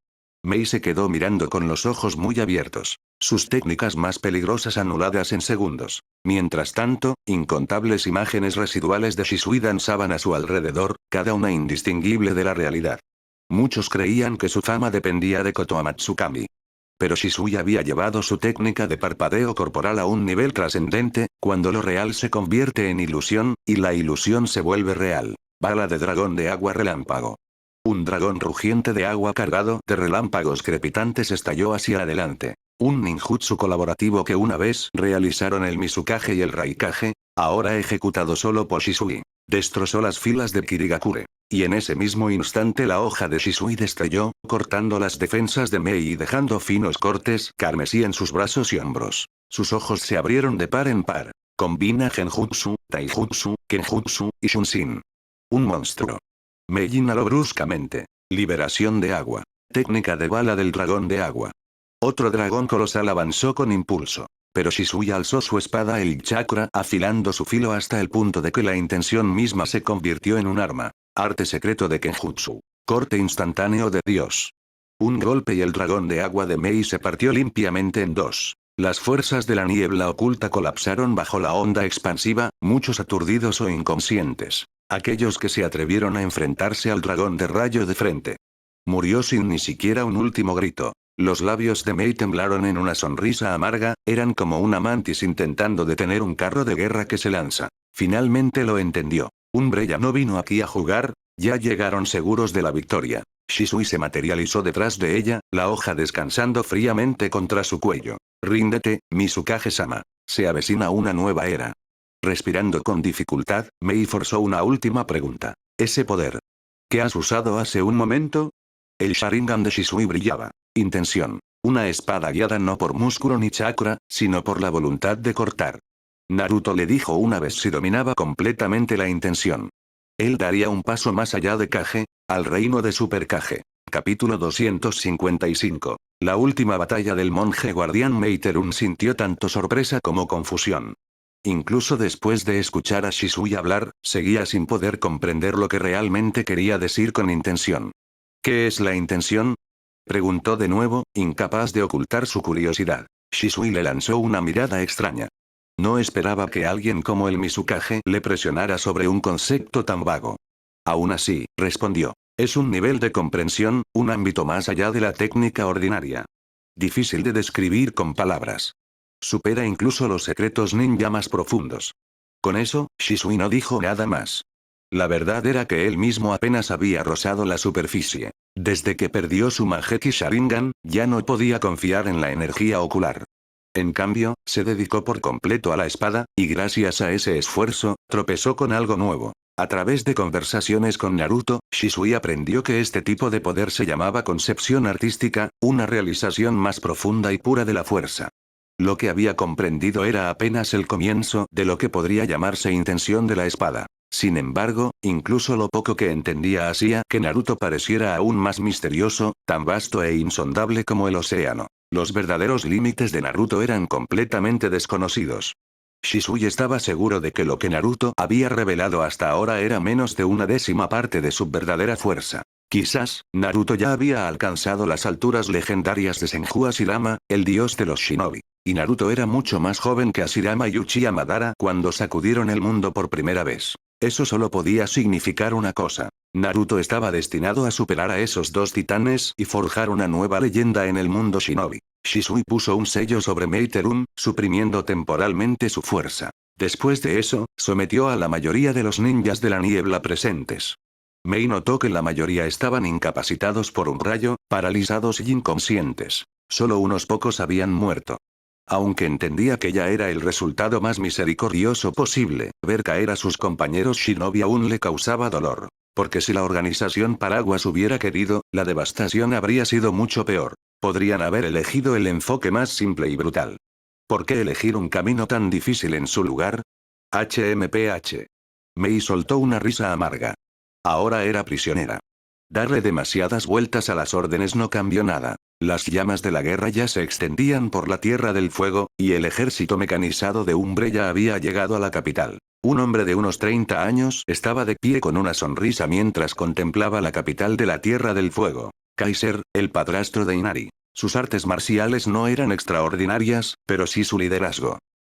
Mei se quedó mirando con los ojos muy abiertos. Sus técnicas más peligrosas anuladas en segundos. Mientras tanto, incontables imágenes residuales de Shisui danzaban a su alrededor, cada una indistinguible de la realidad. Muchos creían que su fama dependía de Kotoamatsukami. Pero Shisui había llevado su técnica de parpadeo corporal a un nivel trascendente, cuando lo real se convierte en ilusión, y la ilusión se vuelve real. Bala de dragón de agua relámpago. Un dragón rugiente de agua cargado de relámpagos crepitantes estalló hacia adelante. Un ninjutsu colaborativo que una vez realizaron el Mizukage y el Raikage, ahora ejecutado solo por Shisui. Destrozó las filas de Kirigakure. Y en ese mismo instante la hoja de Shisui destelló, cortando las defensas de Mei y dejando finos cortes carmesí en sus brazos y hombros. Sus ojos se abrieron de par en par. Combina Genjutsu, Taijutsu, Kenjutsu, y Shunshin. Un monstruo. Mei inhaló bruscamente. Liberación de agua. Técnica de bala del dragón de agua. Otro dragón colosal avanzó con impulso. Pero Shisui alzó su espada el chakra afilando su filo hasta el punto de que la intención misma se convirtió en un arma. Arte secreto de Kenjutsu. Corte instantáneo de Dios. Un golpe y el dragón de agua de Mei se partió limpiamente en dos. Las fuerzas de la niebla oculta colapsaron bajo la onda expansiva, muchos aturdidos o inconscientes. Aquellos que se atrevieron a enfrentarse al dragón de rayo de frente. Murió sin ni siquiera un último grito. Los labios de Mei temblaron en una sonrisa amarga, eran como una mantis intentando detener un carro de guerra que se lanza. Finalmente lo entendió. Umbrella no vino aquí a jugar, ya llegaron seguros de la victoria. Shisui se materializó detrás de ella, la hoja descansando fríamente contra su cuello. Ríndete, Mizukage-sama. Se avecina una nueva era. Respirando con dificultad, Mei forzó una última pregunta. ¿Ese poder que has usado hace un momento? El Sharingan de Shisui brillaba. Intención. Una espada guiada no por músculo ni chakra, sino por la voluntad de cortar. Naruto le dijo una vez si dominaba completamente la intención. Él daría un paso más allá de Kage, al reino de Super Kage. Capítulo 255. La última batalla del monje guardián Meiterun sintió tanto sorpresa como confusión. Incluso después de escuchar a Shisui hablar, seguía sin poder comprender lo que realmente quería decir con intención. ¿Qué es la intención? Preguntó de nuevo, incapaz de ocultar su curiosidad. Shisui le lanzó una mirada extraña. No esperaba que alguien como el Mizukage le presionara sobre un concepto tan vago. Aún así, respondió. Es un nivel de comprensión, un ámbito más allá de la técnica ordinaria. Difícil de describir con palabras. Supera incluso los secretos ninja más profundos. Con eso, Shisui no dijo nada más. La verdad era que él mismo apenas había rozado la superficie. Desde que perdió su Mangekyou Sharingan, ya no podía confiar en la energía ocular. En cambio, se dedicó por completo a la espada, y gracias a ese esfuerzo, tropezó con algo nuevo. A través de conversaciones con Naruto, Shisui aprendió que este tipo de poder se llamaba concepción artística, una realización más profunda y pura de la fuerza. Lo que había comprendido era apenas el comienzo de lo que podría llamarse intención de la espada. Sin embargo, incluso lo poco que entendía hacía que Naruto pareciera aún más misterioso, tan vasto e insondable como el océano. Los verdaderos límites de Naruto eran completamente desconocidos. Shisui estaba seguro de que lo que Naruto había revelado hasta ahora era menos de una décima parte de su verdadera fuerza. Quizás, Naruto ya había alcanzado las alturas legendarias de Senju Hashirama, el dios de los shinobi. Y Naruto era mucho más joven que Hashirama y Uchiha Madara cuando sacudieron el mundo por primera vez. Eso solo podía significar una cosa. Naruto estaba destinado a superar a esos dos titanes y forjar una nueva leyenda en el mundo shinobi. Shisui puso un sello sobre Meiterun, suprimiendo temporalmente su fuerza. Después de eso, sometió a la mayoría de los ninjas de la niebla presentes. Mei notó que la mayoría estaban incapacitados por un rayo, paralizados y inconscientes. Solo unos pocos habían muerto. Aunque entendía que ya era el resultado más misericordioso posible, ver caer a sus compañeros shinobi aún le causaba dolor. Porque si la organización Paraguas hubiera querido, la devastación habría sido mucho peor. Podrían haber elegido el enfoque más simple y brutal. ¿Por qué elegir un camino tan difícil en su lugar? HMPH. Mei soltó una risa amarga. Ahora era prisionera. Darle demasiadas vueltas a las órdenes no cambió nada. Las llamas de la guerra ya se extendían por la Tierra del Fuego, y el ejército mecanizado de Umbrella había llegado a la capital. Un hombre de unos 30 años estaba de pie con una sonrisa mientras contemplaba la capital de la Tierra del Fuego. Kaiser, el padrastro de Inari. Sus artes marciales no eran extraordinarias, pero sí su liderazgo.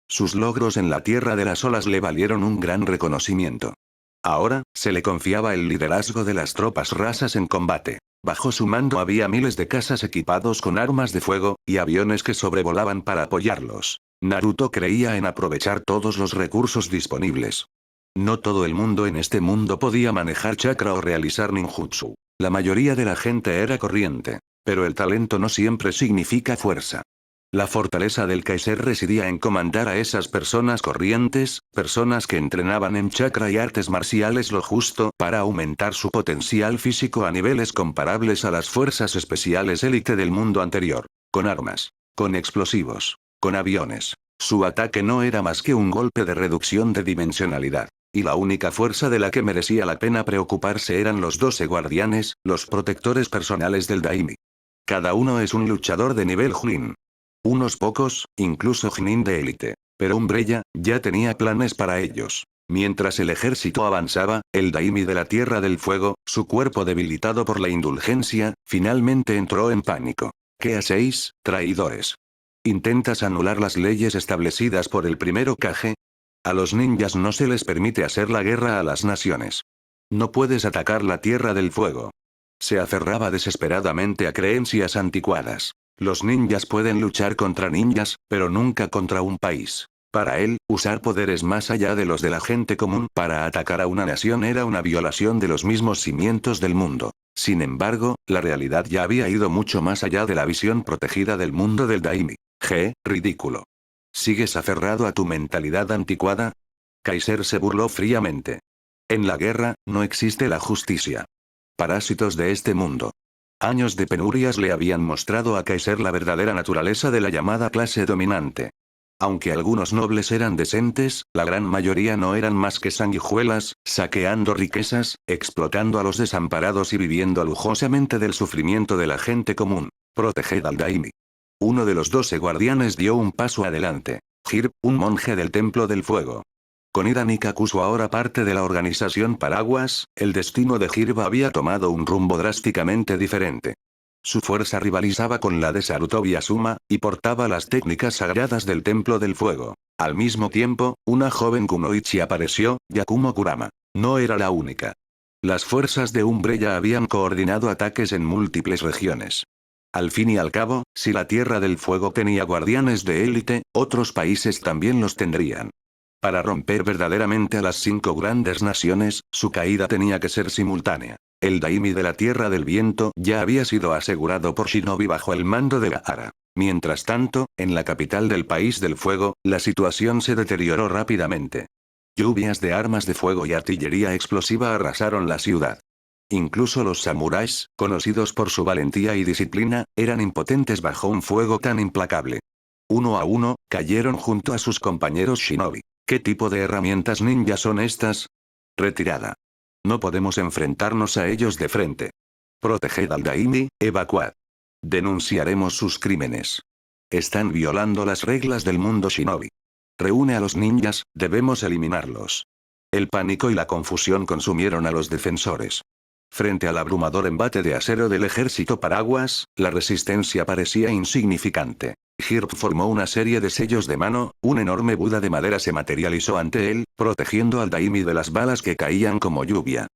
Sus logros en la Tierra de las Olas le valieron un gran reconocimiento. Ahora, se le confiaba el liderazgo de las tropas rasas en combate. Bajo su mando había miles de cazas equipados con armas de fuego, y aviones que sobrevolaban para apoyarlos. Naruto creía en aprovechar todos los recursos disponibles. No todo el mundo en este mundo podía manejar chakra o realizar ninjutsu. La mayoría de la gente era corriente. Pero el talento no siempre significa fuerza. La fortaleza del Kaiser residía en comandar a esas personas corrientes, personas que entrenaban en chakra y artes marciales lo justo para aumentar su potencial físico a niveles comparables a las fuerzas especiales élite del mundo anterior. Con armas, con explosivos, con aviones. Su ataque no era más que un golpe de reducción de dimensionalidad. y la única fuerza de la que merecía la pena preocuparse eran los 12 guardianes, los protectores personales del Daimi. Cada uno es un luchador de nivel Chunin. Unos pocos, incluso Chunin de élite. Pero Umbrella, ya tenía planes para ellos. Mientras el ejército avanzaba, el Daimi de la Tierra del Fuego, su cuerpo debilitado por la indulgencia, finalmente entró en pánico. ¿Qué hacéis, traidores? ¿Intentas anular las leyes establecidas por el primer Hokage? A los ninjas no se les permite hacer la guerra a las naciones. No puedes atacar la Tierra del Fuego. Se aferraba desesperadamente a creencias anticuadas. Los ninjas pueden luchar contra ninjas, pero nunca contra un país. Para él, usar poderes más allá de los de la gente común para atacar a una nación era una violación de los mismos cimientos del mundo. Sin embargo, la realidad ya había ido mucho más allá de la visión protegida del mundo del Daimi. Ridículo. ¿Sigues aferrado a tu mentalidad anticuada? Kaiser se burló fríamente. En la guerra, no existe la justicia. Parásitos de este mundo. Años de penurias le habían mostrado a Kaiser la verdadera naturaleza de la llamada clase dominante. Aunque algunos nobles eran decentes, la gran mayoría no eran más que sanguijuelas, saqueando riquezas, explotando a los desamparados y viviendo lujosamente del sufrimiento de la gente común. Proteged al Daimi. Uno de los 12 guardianes dio un paso adelante. Hirp, un monje del Templo del Fuego. Con Ida Nikakuso ahora parte de la organización Paraguas, el destino de Hirp había tomado un rumbo drásticamente diferente. Su fuerza rivalizaba con la de Sarutobi Asuma, y portaba las técnicas sagradas del Templo del Fuego. Al mismo tiempo, una joven kunoichi apareció, Yakumo Kurama. No era la única. Las fuerzas de Umbrella habían coordinado ataques en múltiples regiones. Al fin y al cabo, si la Tierra del Fuego tenía guardianes de élite, otros países también los tendrían. Para romper verdaderamente a las 5 grandes naciones, su caída tenía que ser simultánea. El Daimi de la Tierra del Viento ya había sido asegurado por Shinobi bajo el mando de Gaara. Mientras tanto, en la capital del País del Fuego, la situación se deterioró rápidamente. Lluvias de armas de fuego y artillería explosiva arrasaron la ciudad. Incluso los samuráis, conocidos por su valentía y disciplina, eran impotentes bajo un fuego tan implacable. Uno a uno, cayeron junto a sus compañeros shinobi. ¿Qué tipo de herramientas ninja son estas? Retirada. No podemos enfrentarnos a ellos de frente. Proteged al Daimi, evacuad. Denunciaremos sus crímenes. Están violando las reglas del mundo shinobi. Reúne a los ninjas, debemos eliminarlos. El pánico y la confusión consumieron a los defensores. Frente al abrumador embate de acero del ejército Paraguas, la resistencia parecía insignificante. Hirp formó una serie de sellos de mano, un enorme Buda de madera se materializó ante él, protegiendo al Daimi de las balas que caían como lluvia.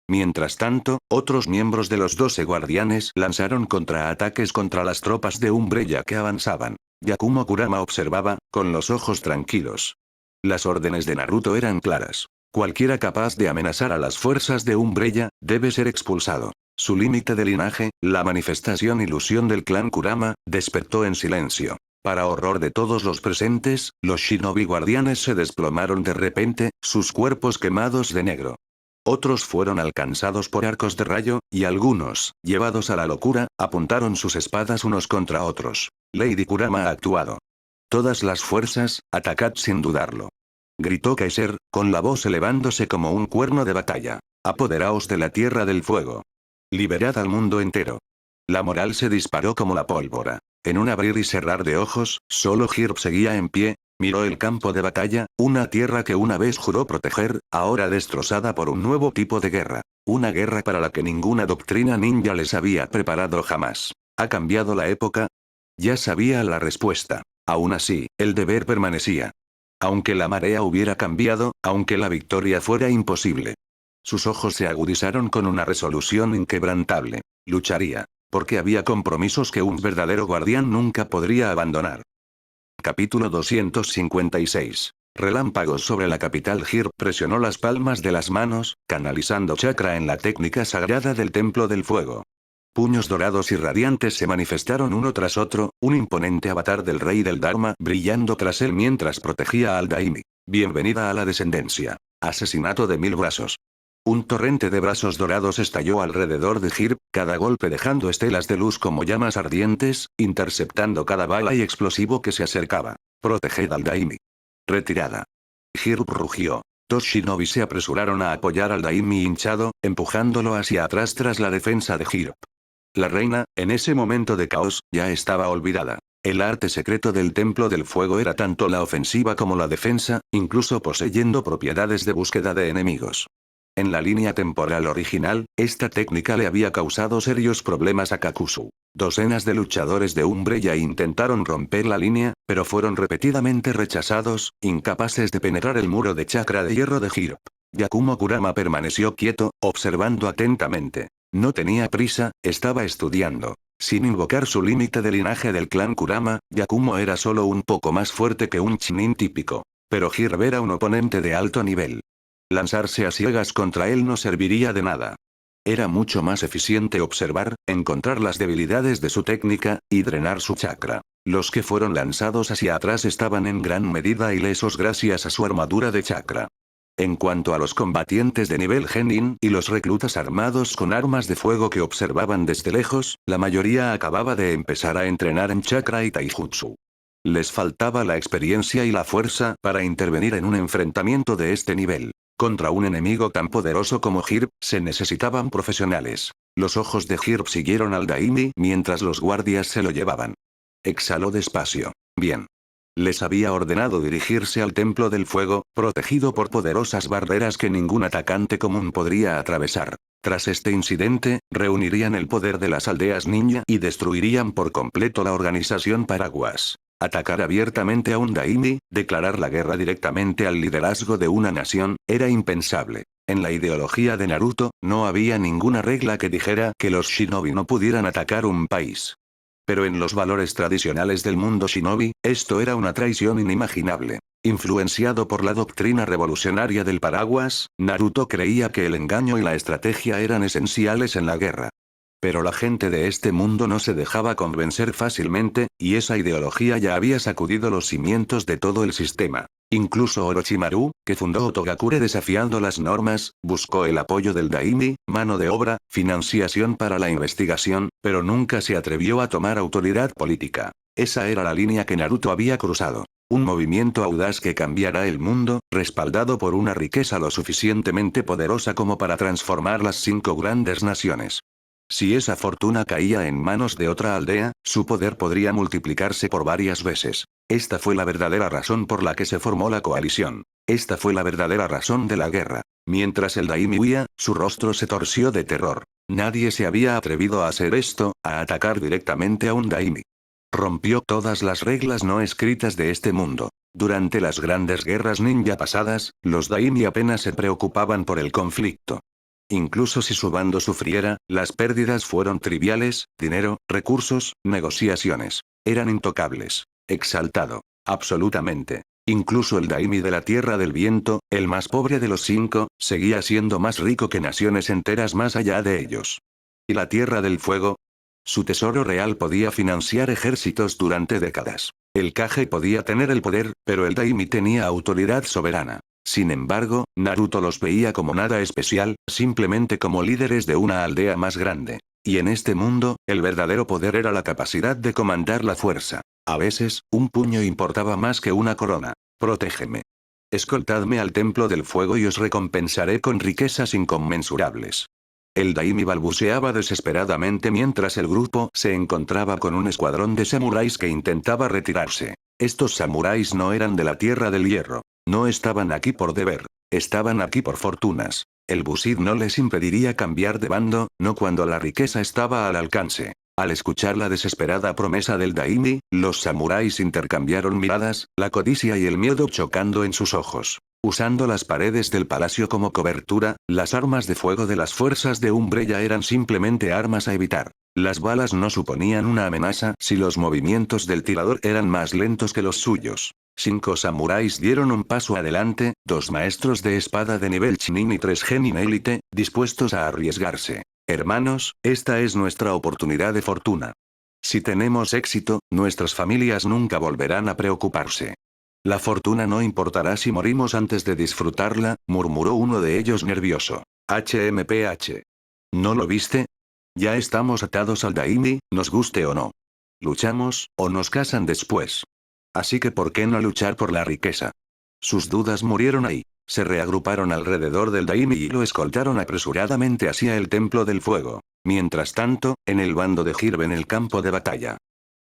Mientras tanto, otros miembros de los 12 guardianes lanzaron contraataques contra las tropas de Umbrella que avanzaban. Yakumo Kurama observaba, con los ojos tranquilos. Las órdenes de Naruto eran claras. Cualquiera capaz de amenazar a las fuerzas de Umbrella, debe ser expulsado. Su límite de linaje, la manifestación ilusión del clan Kurama, despertó en silencio. Para horror de todos los presentes, los shinobi guardianes se desplomaron de repente, sus cuerpos quemados de negro. Otros fueron alcanzados por arcos de rayo, y algunos, llevados a la locura, apuntaron sus espadas unos contra otros. Lady Kurama ha actuado. Todas las fuerzas, atacad sin dudarlo. Gritó Kaiser, con la voz elevándose como un cuerno de batalla. Apoderaos de la Tierra del Fuego. Liberad al mundo entero. La moral se disparó como la pólvora. En un abrir y cerrar de ojos, solo Hirp seguía en pie, miró el campo de batalla, una tierra que una vez juró proteger, ahora destrozada por un nuevo tipo de guerra. Una guerra para la que ninguna doctrina ninja les había preparado jamás. ¿Ha cambiado la época? Ya sabía la respuesta. Aún así, el deber permanecía. Aunque la marea hubiera cambiado, aunque la victoria fuera imposible. Sus ojos se agudizaron con una resolución inquebrantable. Lucharía. Porque había compromisos que un verdadero guardián nunca podría abandonar. Capítulo 256. Relámpagos sobre la capital. Hirp presionó las palmas de las manos, canalizando chakra en la técnica sagrada del Templo del Fuego. Puños dorados y radiantes se manifestaron uno tras otro, un imponente avatar del rey del Dharma brillando tras él mientras protegía al Daimi. Bienvenida a la descendencia. Asesinato de 1000 brazos. Un torrente de brazos dorados estalló alrededor de Hirp, cada golpe dejando estelas de luz como llamas ardientes, interceptando cada bala y explosivo que se acercaba. Proteged al Daimi. Retirada. Hirp rugió. Dos shinobi se apresuraron a apoyar al Daimi hinchado, empujándolo hacia atrás tras la defensa de Hirop. La reina, en ese momento de caos, ya estaba olvidada. El arte secreto del Templo del Fuego era tanto la ofensiva como la defensa, incluso poseyendo propiedades de búsqueda de enemigos. En la línea temporal original, esta técnica le había causado serios problemas a Kakuzu. Docenas de luchadores de Umbreya intentaron romper la línea, pero fueron repetidamente rechazados, incapaces de penetrar el muro de chakra de hierro de Hirop. Yakumo Kurama permaneció quieto, observando atentamente. No tenía prisa, estaba estudiando. Sin invocar su límite de linaje del clan Kurama, Yakumo era solo un poco más fuerte que un Chunin típico. Pero Hirop era un oponente de alto nivel. Lanzarse a ciegas contra él no serviría de nada. Era mucho más eficiente observar, encontrar las debilidades de su técnica, y drenar su chakra. Los que fueron lanzados hacia atrás estaban en gran medida ilesos gracias a su armadura de chakra. En cuanto a los combatientes de nivel Genin y los reclutas armados con armas de fuego que observaban desde lejos, la mayoría acababa de empezar a entrenar en chakra y taijutsu. Les faltaba la experiencia y la fuerza para intervenir en un enfrentamiento de este nivel. Contra un enemigo tan poderoso como Hirop, se necesitaban profesionales. Los ojos de Hirop siguieron al Daimi mientras los guardias se lo llevaban. Exhaló despacio. Bien. Les había ordenado dirigirse al Templo del Fuego, protegido por poderosas barreras que ningún atacante común podría atravesar. Tras este incidente, reunirían el poder de las aldeas ninja y destruirían por completo la organización Paraguas. Atacar abiertamente a un daimi, declarar la guerra directamente al liderazgo de una nación, era impensable. En la ideología de Naruto, no había ninguna regla que dijera que los shinobi no pudieran atacar un país. Pero en los valores tradicionales del mundo shinobi, esto era una traición inimaginable. Influenciado por la doctrina revolucionaria del Paraguas, Naruto creía que el engaño y la estrategia eran esenciales en la guerra. Pero la gente de este mundo no se dejaba convencer fácilmente, y esa ideología ya había sacudido los cimientos de todo el sistema. Incluso Orochimaru, que fundó Otogakure desafiando las normas, buscó el apoyo del daimi, mano de obra, financiación para la investigación, pero nunca se atrevió a tomar autoridad política. Esa era la línea que Naruto había cruzado. Un movimiento audaz que cambiará el mundo, respaldado por una riqueza lo suficientemente poderosa como para transformar las 5 grandes naciones. Si esa fortuna caía en manos de otra aldea, su poder podría multiplicarse por varias veces. Esta fue la verdadera razón por la que se formó la coalición. Esta fue la verdadera razón de la guerra. Mientras el daimi huía, su rostro se torció de terror. Nadie se había atrevido a hacer esto, a atacar directamente a un daimi. Rompió todas las reglas no escritas de este mundo. Durante las grandes guerras ninja pasadas, los daimi apenas se preocupaban por el conflicto. Incluso si su bando sufriera, las pérdidas fueron triviales: dinero, recursos, negociaciones. Eran intocables. Exaltado. Absolutamente. Incluso el daimi de la Tierra del Viento, el más pobre de los 5, seguía siendo más rico que naciones enteras más allá de ellos. ¿Y la Tierra del Fuego? Su tesoro real podía financiar ejércitos durante décadas. El Kage podía tener el poder, pero el daimi tenía autoridad soberana. Sin embargo, Naruto los veía como nada especial, simplemente como líderes de una aldea más grande. Y en este mundo, el verdadero poder era la capacidad de comandar la fuerza. A veces, un puño importaba más que una corona. Protégeme. Escoltadme al Templo del Fuego y os recompensaré con riquezas inconmensurables. El daimi balbuceaba desesperadamente mientras el grupo se encontraba con un escuadrón de samuráis que intentaba retirarse. Estos samuráis no eran de la Tierra del Hierro. No estaban aquí por deber. Estaban aquí por fortunas. El Bushid no les impediría cambiar de bando, no cuando la riqueza estaba al alcance. Al escuchar la desesperada promesa del daimi, los samuráis intercambiaron miradas, la codicia y el miedo chocando en sus ojos. Usando las paredes del palacio como cobertura, las armas de fuego de las fuerzas de Umbreya eran simplemente armas a evitar. Las balas no suponían una amenaza si los movimientos del tirador eran más lentos que los suyos. 5 samuráis dieron un paso adelante, 2 maestros de espada de nivel Chunin y 3 genin élite, dispuestos a arriesgarse. Hermanos, esta es nuestra oportunidad de fortuna. Si tenemos éxito, nuestras familias nunca volverán a preocuparse. La fortuna no importará si morimos antes de disfrutarla, murmuró uno de ellos nervioso. HMPH. ¿No lo viste? Ya estamos atados al daimi, nos guste o no. Luchamos, o nos casan después. Así que ¿por qué no luchar por la riqueza? Sus dudas murieron ahí. se reagruparon alrededor del Daimi y lo escoltaron apresuradamente hacia el Templo del Fuego. Mientras tanto, en el bando de Hirb en el campo de batalla.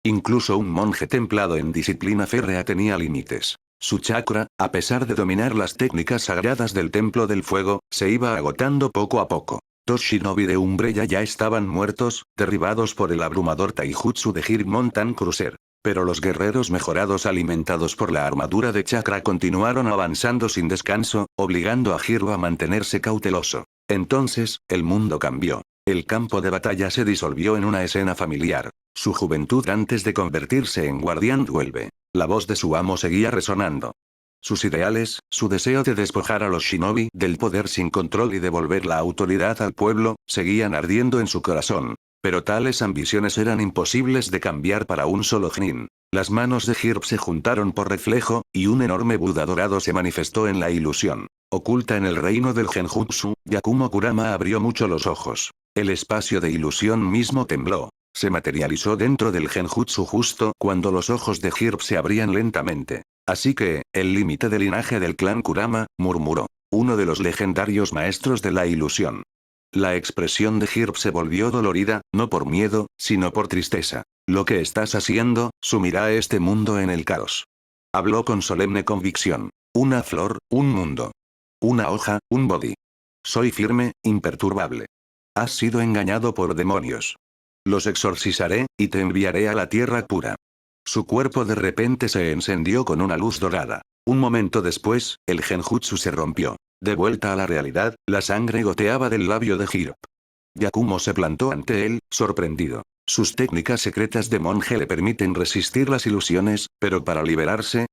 Incluso un monje templado en disciplina férrea tenía límites. Su chakra, a pesar de dominar las técnicas sagradas del Templo del Fuego, se iba agotando poco a poco. Dos shinobi de Umbrella ya estaban muertos, derribados por el abrumador taijutsu de Hirb Mountain Cruiser. Pero los guerreros mejorados alimentados por la armadura de chakra continuaron avanzando sin descanso, obligando a Hirb a mantenerse cauteloso. Entonces, el mundo cambió. El campo de batalla se disolvió en una escena familiar. Su juventud antes de convertirse en guardián vuelve. La voz de su amo seguía resonando. Sus ideales, su deseo de despojar a los shinobi del poder sin control y devolver la autoridad al pueblo, seguían ardiendo en su corazón. Pero tales ambiciones eran imposibles de cambiar para un solo Genin. Las manos de Hirb se juntaron por reflejo, y un enorme Buda dorado se manifestó en la ilusión. Oculta en el reino del Genjutsu, Yakumo Kurama abrió mucho los ojos. El espacio de ilusión mismo tembló. Se materializó dentro del Genjutsu justo cuando los ojos de Hirb se abrían lentamente. Así que, el límite del linaje del clan Kurama, murmuró. Uno de los legendarios maestros de la ilusión. La expresión de Hirb se volvió dolorida, no por miedo, sino por tristeza. Lo que estás haciendo, sumirá a este mundo en el caos. Habló con solemne convicción. Una flor, un mundo. Una hoja, un body. Soy firme, imperturbable. Has sido engañado por demonios. Los exorcizaré, y te enviaré a la tierra pura. Su cuerpo de repente se encendió con una luz dorada. Un momento después, el genjutsu se rompió. De vuelta a la realidad, la sangre goteaba del labio de Hirb. Yakumo se plantó ante él, sorprendido. Sus técnicas secretas de monje le permiten resistir las ilusiones, pero para liberarse,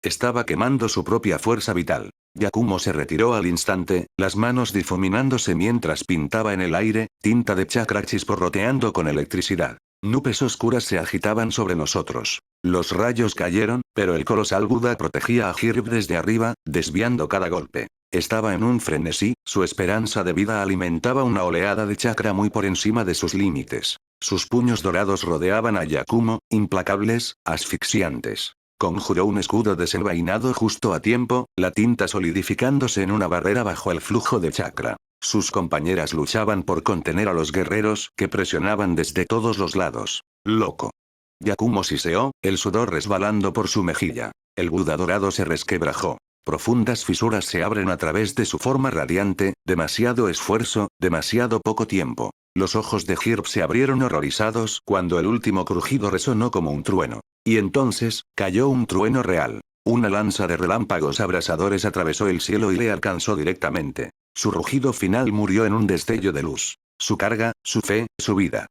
estaba quemando su propia fuerza vital. Yakumo se retiró al instante, las manos difuminándose mientras pintaba en el aire, tinta de chakra chisporroteando con electricidad. Nubes oscuras se agitaban sobre nosotros. Los rayos cayeron, pero el colosal Buda protegía a Hirb desde arriba, desviando cada golpe. Estaba en un frenesí, su esperanza de vida alimentaba una oleada de chakra muy por encima de sus límites. Sus puños dorados rodeaban a Yakumo, implacables, asfixiantes. Conjuró un escudo desenvainado justo a tiempo, la tinta solidificándose en una barrera bajo el flujo de chakra. Sus compañeras luchaban por contener a los guerreros que presionaban desde todos los lados. Loco. Yakumo siseó, el sudor resbalando por su mejilla. El Buda dorado se resquebrajó. Profundas fisuras se abren a través de su forma radiante, demasiado esfuerzo, demasiado poco tiempo. Los ojos de Hirb se abrieron horrorizados cuando el último crujido resonó como un trueno. Y entonces, cayó un trueno real. Una lanza de relámpagos abrasadores atravesó el cielo y le alcanzó directamente. Su rugido final murió en un destello de luz. Su carga, su fe, su vida.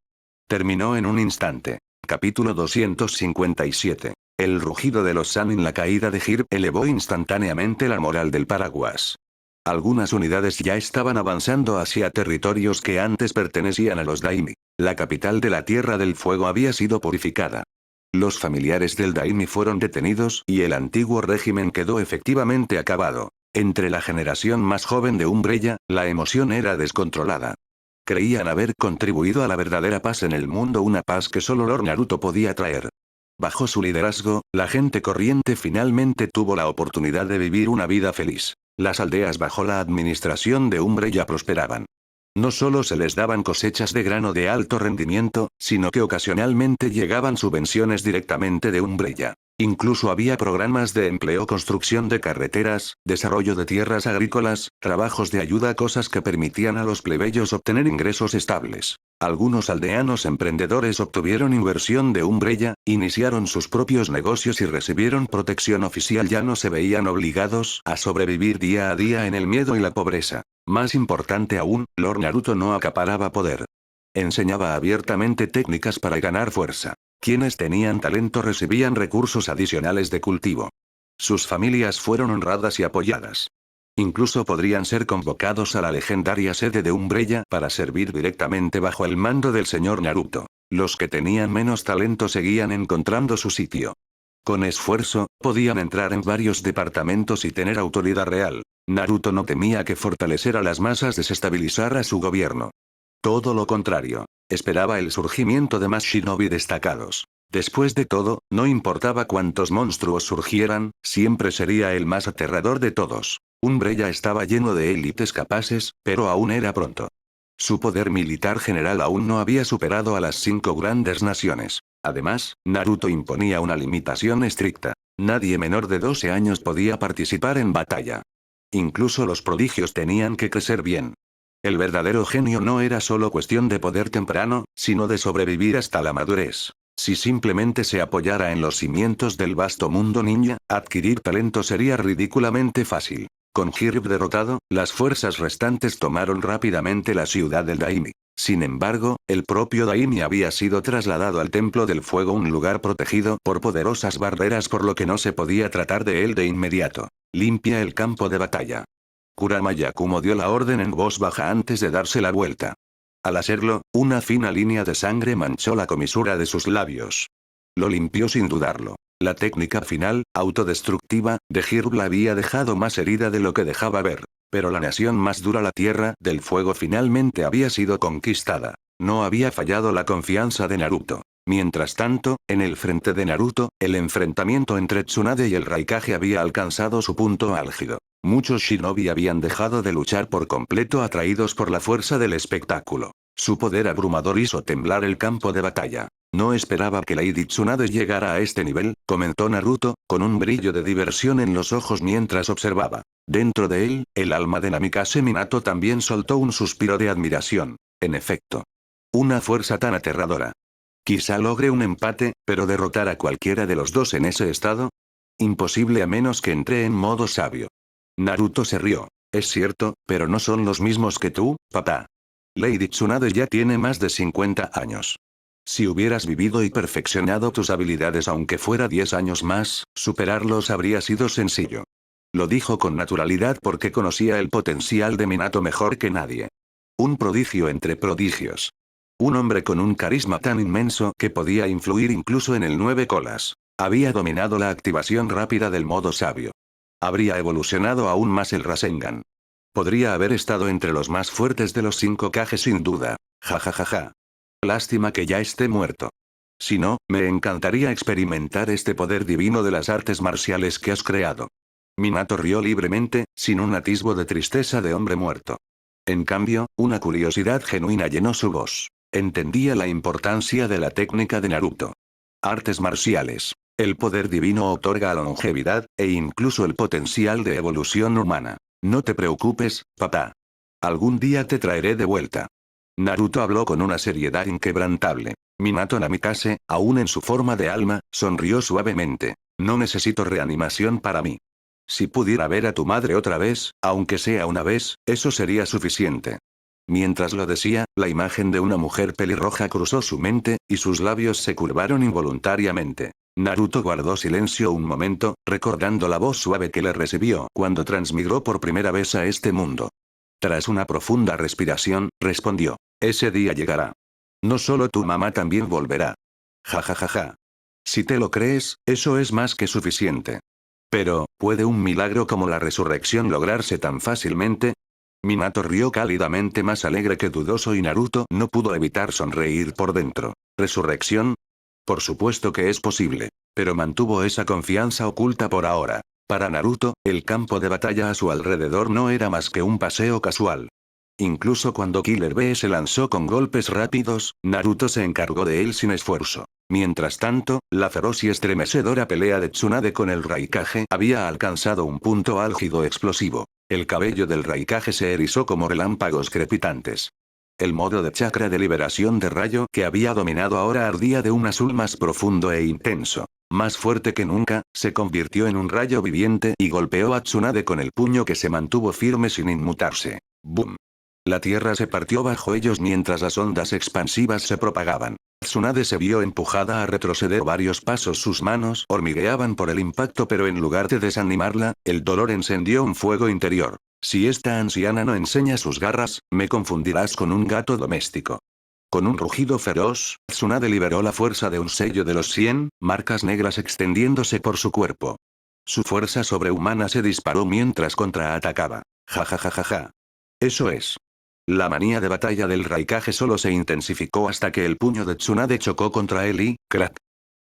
Terminó en un instante. Capítulo 257. El rugido de los Sanin. La caída de Hirb elevó instantáneamente la moral del paraguas. Algunas unidades ya estaban avanzando hacia territorios que antes pertenecían a los Daimi. La capital de la Tierra del Fuego había sido purificada. Los familiares del Daimi fueron detenidos y el antiguo régimen quedó efectivamente acabado. Entre la generación más joven de Umbrella, la emoción era descontrolada. Creían haber contribuido a la verdadera paz en el mundo, una paz que solo Lord Naruto podía traer. Bajo su liderazgo, la gente corriente finalmente tuvo la oportunidad de vivir una vida feliz. Las aldeas bajo la administración de Umbrella prosperaban. No solo se les daban cosechas de grano de alto rendimiento, sino que ocasionalmente llegaban subvenciones directamente de Umbrella. Incluso había programas de empleo, construcción de carreteras, desarrollo de tierras agrícolas, trabajos de ayuda, cosas que permitían a los plebeyos obtener ingresos estables. Algunos aldeanos emprendedores obtuvieron inversión de Umbrella, iniciaron sus propios negocios y recibieron protección oficial. Ya no se veían obligados a sobrevivir día a día en el miedo y la pobreza. Más importante aún, Lord Naruto no acaparaba poder. Enseñaba abiertamente técnicas para ganar fuerza. Quienes tenían talento recibían recursos adicionales de cultivo. Sus familias fueron honradas y apoyadas. Incluso podrían ser convocados a la legendaria sede de Umbrella para servir directamente bajo el mando del señor Naruto. Los que tenían menos talento seguían encontrando su sitio. Con esfuerzo, podían entrar en varios departamentos y tener autoridad real. Naruto no temía que fortalecer a las masas desestabilizara su gobierno. Todo lo contrario. Esperaba el surgimiento de más shinobi destacados. Después de todo, no importaba cuántos monstruos surgieran, siempre sería el más aterrador de todos. Umbrella estaba lleno de élites capaces, pero aún era pronto. Su poder militar general aún no había superado a las 5 grandes naciones. Además, Naruto imponía una limitación estricta. Nadie menor de 12 años podía participar en batalla. Incluso los prodigios tenían que crecer bien. El verdadero genio no era solo cuestión de poder temprano, sino de sobrevivir hasta la madurez. Si simplemente se apoyara en los cimientos del vasto mundo ninja, adquirir talento sería ridículamente fácil. Con Jirb derrotado, las fuerzas restantes tomaron rápidamente la ciudad del Daimi. Sin embargo, el propio Daimi había sido trasladado al Templo del Fuego, un lugar protegido por poderosas barreras, por lo que no se podía tratar de él de inmediato. Limpia el campo de batalla. Kurama Yakumo dio la orden en voz baja antes de darse la vuelta. Al hacerlo, una fina línea de sangre manchó la comisura de sus labios. Lo limpió sin dudarlo. La técnica final, autodestructiva, de Jirb la había dejado más herida de lo que dejaba ver. Pero la nación más dura, la Tierra del Fuego, finalmente había sido conquistada. No había fallado la confianza de Naruto. Mientras tanto, en el frente de Naruto, el enfrentamiento entre Tsunade y el Raikage había alcanzado su punto álgido. Muchos shinobi habían dejado de luchar por completo, atraídos por la fuerza del espectáculo. Su poder abrumador hizo temblar el campo de batalla. No esperaba que Lady Tsunade llegara a este nivel, comentó Naruto, con un brillo de diversión en los ojos mientras observaba. Dentro de él, el alma de Namikaze Minato también soltó un suspiro de admiración. En efecto. Una fuerza tan aterradora. Quizá logre un empate, pero derrotar a cualquiera de los dos en ese estado. Imposible a menos que entre en modo sabio. Naruto se rió. Es cierto, pero no son los mismos que tú, papá. Lady Tsunade ya tiene más de 50 años. Si hubieras vivido y perfeccionado tus habilidades aunque fuera 10 años más, superarlos habría sido sencillo. Lo dijo con naturalidad porque conocía el potencial de Minato mejor que nadie. Un prodigio entre prodigios. Un hombre con un carisma tan inmenso que podía influir incluso en el 9 colas. Había dominado la activación rápida del modo sabio. Habría evolucionado aún más el Rasengan. Podría haber estado entre los más fuertes de los 5 Kage sin duda. Ja ja ja ja. Lástima que ya esté muerto. Si no, me encantaría experimentar este poder divino de las artes marciales que has creado. Minato rió libremente, sin un atisbo de tristeza de hombre muerto. En cambio, una curiosidad genuina llenó su voz. Entendía la importancia de la técnica de Naruto. Artes marciales. El poder divino otorga longevidad, e incluso el potencial de evolución humana. No te preocupes, papá. Algún día te traeré de vuelta. Naruto habló con una seriedad inquebrantable. Minato Namikaze, aún en su forma de alma, sonrió suavemente. No necesito reanimación para mí. Si pudiera ver a tu madre otra vez, aunque sea una vez, eso sería suficiente. Mientras lo decía, la imagen de una mujer pelirroja cruzó su mente, y sus labios se curvaron involuntariamente. Naruto guardó silencio un momento, recordando la voz suave que le recibió cuando transmigró por primera vez a este mundo. Tras una profunda respiración, respondió. Ese día llegará. No solo tu mamá también volverá. Ja ja ja ja. Si te lo crees, eso es más que suficiente. Pero, ¿puede un milagro como la resurrección lograrse tan fácilmente? Minato rió cálidamente, más alegre que dudoso, y Naruto no pudo evitar sonreír por dentro. ¿Resurrección? Por supuesto que es posible. Pero mantuvo esa confianza oculta por ahora. Para Naruto, el campo de batalla a su alrededor no era más que un paseo casual. Incluso cuando Killer Bee se lanzó con golpes rápidos, Naruto se encargó de él sin esfuerzo. Mientras tanto, la feroz y estremecedora pelea de Tsunade con el Raikage había alcanzado un punto álgido explosivo. El cabello del Raikage se erizó como relámpagos crepitantes. El modo de chakra de liberación de rayo que había dominado ahora ardía de un azul más profundo e intenso. Más fuerte que nunca, se convirtió en un rayo viviente y golpeó a Tsunade con el puño que se mantuvo firme sin inmutarse. ¡Bum! La tierra se partió bajo ellos mientras las ondas expansivas se propagaban. Tsunade se vio empujada a retroceder varios pasos, sus manos hormigueaban por el impacto, pero en lugar de desanimarla, el dolor encendió un fuego interior. Si esta anciana no enseña sus garras, me confundirás con un gato doméstico. Con un rugido feroz, Tsunade liberó la fuerza de un sello de los 100, marcas negras extendiéndose por su cuerpo. Su fuerza sobrehumana se disparó mientras contraatacaba. Ja ja ja ja ja. Eso es. La manía de batalla del Raikage solo se intensificó hasta que el puño de Tsunade chocó contra él y, ¡crack!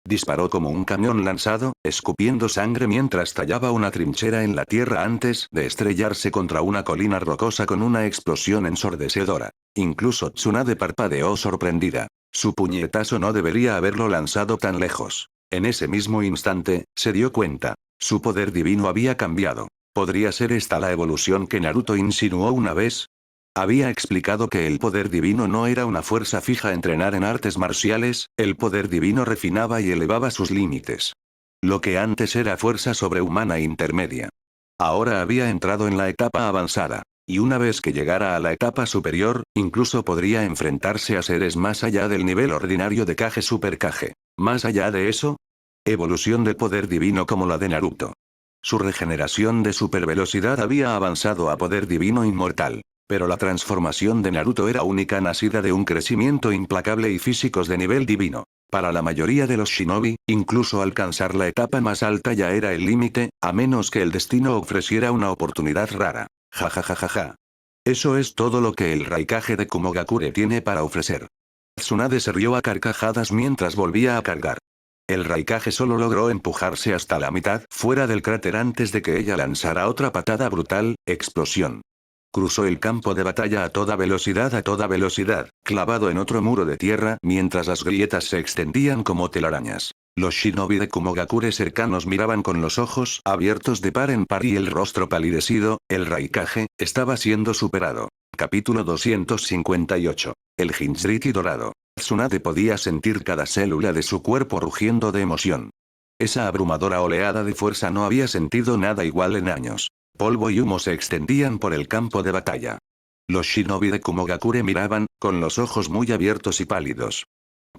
Disparó como un cañón lanzado, escupiendo sangre mientras tallaba una trinchera en la tierra antes de estrellarse contra una colina rocosa con una explosión ensordecedora. Incluso Tsunade parpadeó sorprendida. Su puñetazo no debería haberlo lanzado tan lejos. En ese mismo instante, se dio cuenta. Su poder divino había cambiado. ¿Podría ser esta la evolución que Naruto insinuó una vez? Había explicado que el poder divino no era una fuerza fija a entrenar en artes marciales, el poder divino refinaba y elevaba sus límites. Lo que antes era fuerza sobrehumana intermedia. Ahora había entrado en la etapa avanzada. Y una vez que llegara a la etapa superior, incluso podría enfrentarse a seres más allá del nivel ordinario de Kage Super Kage. Más allá de eso, evolución del poder divino como la de Naruto. Su regeneración de supervelocidad había avanzado a poder divino inmortal. Pero la transformación de Naruto era única, nacida de un crecimiento implacable y físicos de nivel divino. Para la mayoría de los shinobi, incluso alcanzar la etapa más alta ya era el límite, a menos que el destino ofreciera una oportunidad rara. Ja ja ja ja ja. Eso es todo lo que el Raikage de Kumogakure tiene para ofrecer. Tsunade se rió a carcajadas mientras volvía a cargar. El Raikage solo logró empujarse hasta la mitad fuera del cráter antes de que ella lanzara otra patada brutal, explosión. Cruzó el campo de batalla a toda velocidad, clavado en otro muro de tierra mientras las grietas se extendían como telarañas. Los shinobi de Kumogakure cercanos miraban con los ojos abiertos de par en par y el rostro palidecido. El Raikage estaba siendo superado. Capítulo 258. El Jinchuriki dorado. Tsunade podía sentir cada célula de su cuerpo rugiendo de emoción. Esa abrumadora oleada de fuerza no había sentido nada igual en años. Polvo y humo se extendían por el campo de batalla. Los shinobi de Kumogakure miraban, con los ojos muy abiertos y pálidos.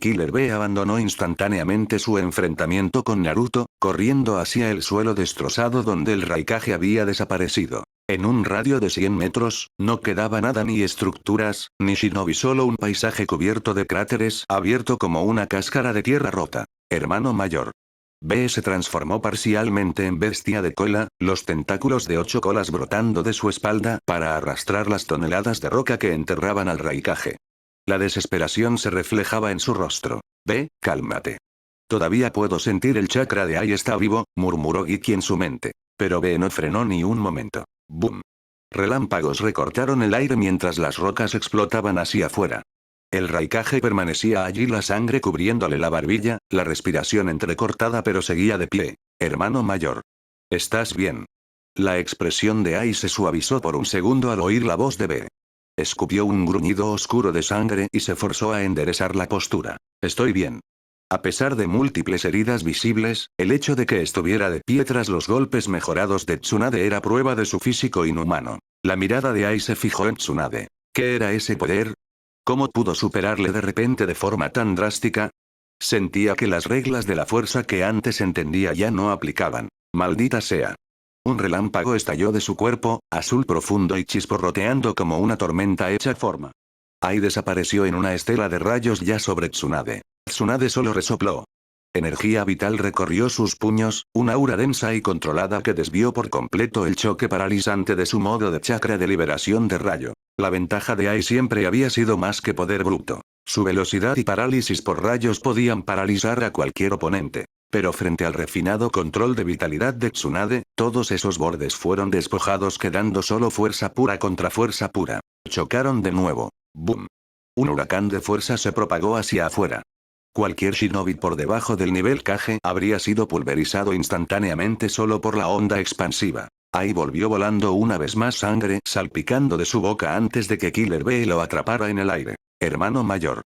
Killer Bee abandonó instantáneamente su enfrentamiento con Naruto, corriendo hacia el suelo destrozado donde el Raikage había desaparecido. En un radio de 100 metros, no quedaba nada, ni estructuras, ni shinobi, solo un paisaje cubierto de cráteres, abierto como una cáscara de tierra rota. Hermano mayor. Bee se transformó parcialmente en bestia de cola, los tentáculos de 8 colas brotando de su espalda para arrastrar las toneladas de roca que enterraban al Raikage. La desesperación se reflejaba en su rostro. Bee, cálmate. Todavía puedo sentir el chakra de Ai está vivo, murmuró Giki en su mente. Pero Bee no frenó ni un momento. ¡Bum! Relámpagos recortaron el aire mientras las rocas explotaban hacia afuera. El Raikage permanecía allí, la sangre cubriéndole la barbilla, la respiración entrecortada, pero seguía de pie. Hermano mayor. ¿Estás bien? La expresión de Ai se suavizó por un segundo al oír la voz de Bee. Escupió un gruñido oscuro de sangre y se forzó a enderezar la postura. Estoy bien. A pesar de múltiples heridas visibles, el hecho de que estuviera de pie tras los golpes mejorados de Tsunade era prueba de su físico inhumano. La mirada de Ai se fijó en Tsunade. ¿Qué era ese poder? ¿Cómo pudo superarle de repente de forma tan drástica? Sentía que las reglas de la fuerza que antes entendía ya no aplicaban. Maldita sea. Un relámpago estalló de su cuerpo, azul profundo y chisporroteando como una tormenta hecha forma. Ai desapareció en una estela de rayos ya sobre Tsunade. Tsunade solo resopló. Energía vital recorrió sus puños, una aura densa y controlada que desvió por completo el choque paralizante de su modo de chakra de liberación de rayo. La ventaja de Ai siempre había sido más que poder bruto. Su velocidad y parálisis por rayos podían paralizar a cualquier oponente. Pero frente al refinado control de vitalidad de Tsunade, todos esos bordes fueron despojados, quedando solo fuerza pura contra fuerza pura. Chocaron de nuevo. ¡Boom! Un huracán de fuerza se propagó hacia afuera. Cualquier shinobi por debajo del nivel Kage habría sido pulverizado instantáneamente solo por la onda expansiva. Ai volvió volando una vez más, sangre salpicando de su boca antes de que Killer Bee lo atrapara en el aire. Hermano mayor.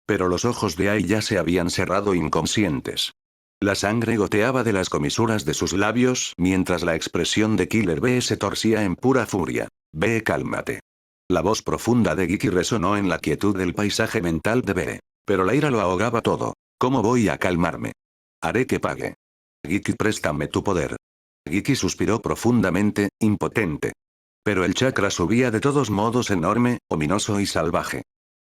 Pero los ojos de Ai ya se habían cerrado inconscientes. La sangre goteaba de las comisuras de sus labios mientras la expresión de Killer Bee se torcía en pura furia. Bee, cálmate. La voz profunda de Giki resonó en la quietud del paisaje mental de Bee. Pero la ira lo ahogaba todo. ¿Cómo voy a calmarme? Haré que pague. Giki, préstame tu poder. Giki suspiró profundamente, impotente. Pero el chakra subía de todos modos, enorme, ominoso y salvaje.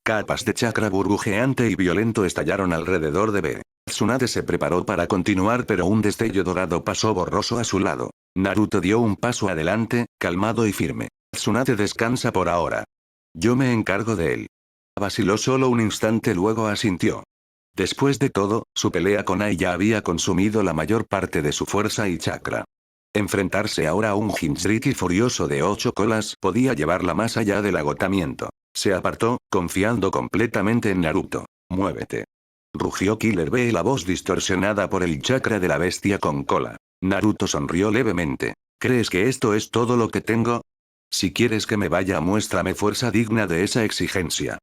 Capas de chakra burbujeante y violento estallaron alrededor de Bee. Tsunade se preparó para continuar, pero un destello dorado pasó borroso a su lado. Naruto dio un paso adelante, calmado y firme. Tsunade descansa por ahora. Yo me encargo de él. Vaciló solo un instante, luego asintió. Después de todo, su pelea con Ai ya había consumido la mayor parte de su fuerza y chakra. Enfrentarse ahora a un Jinchuriki furioso de 8 colas podía llevarla más allá del agotamiento. Se apartó, confiando completamente en Naruto. Muévete. Rugió Killer Bee, la voz distorsionada por el chakra de la bestia con cola. Naruto sonrió levemente. ¿Crees que esto es todo lo que tengo? Si quieres que me vaya, muéstrame fuerza digna de esa exigencia.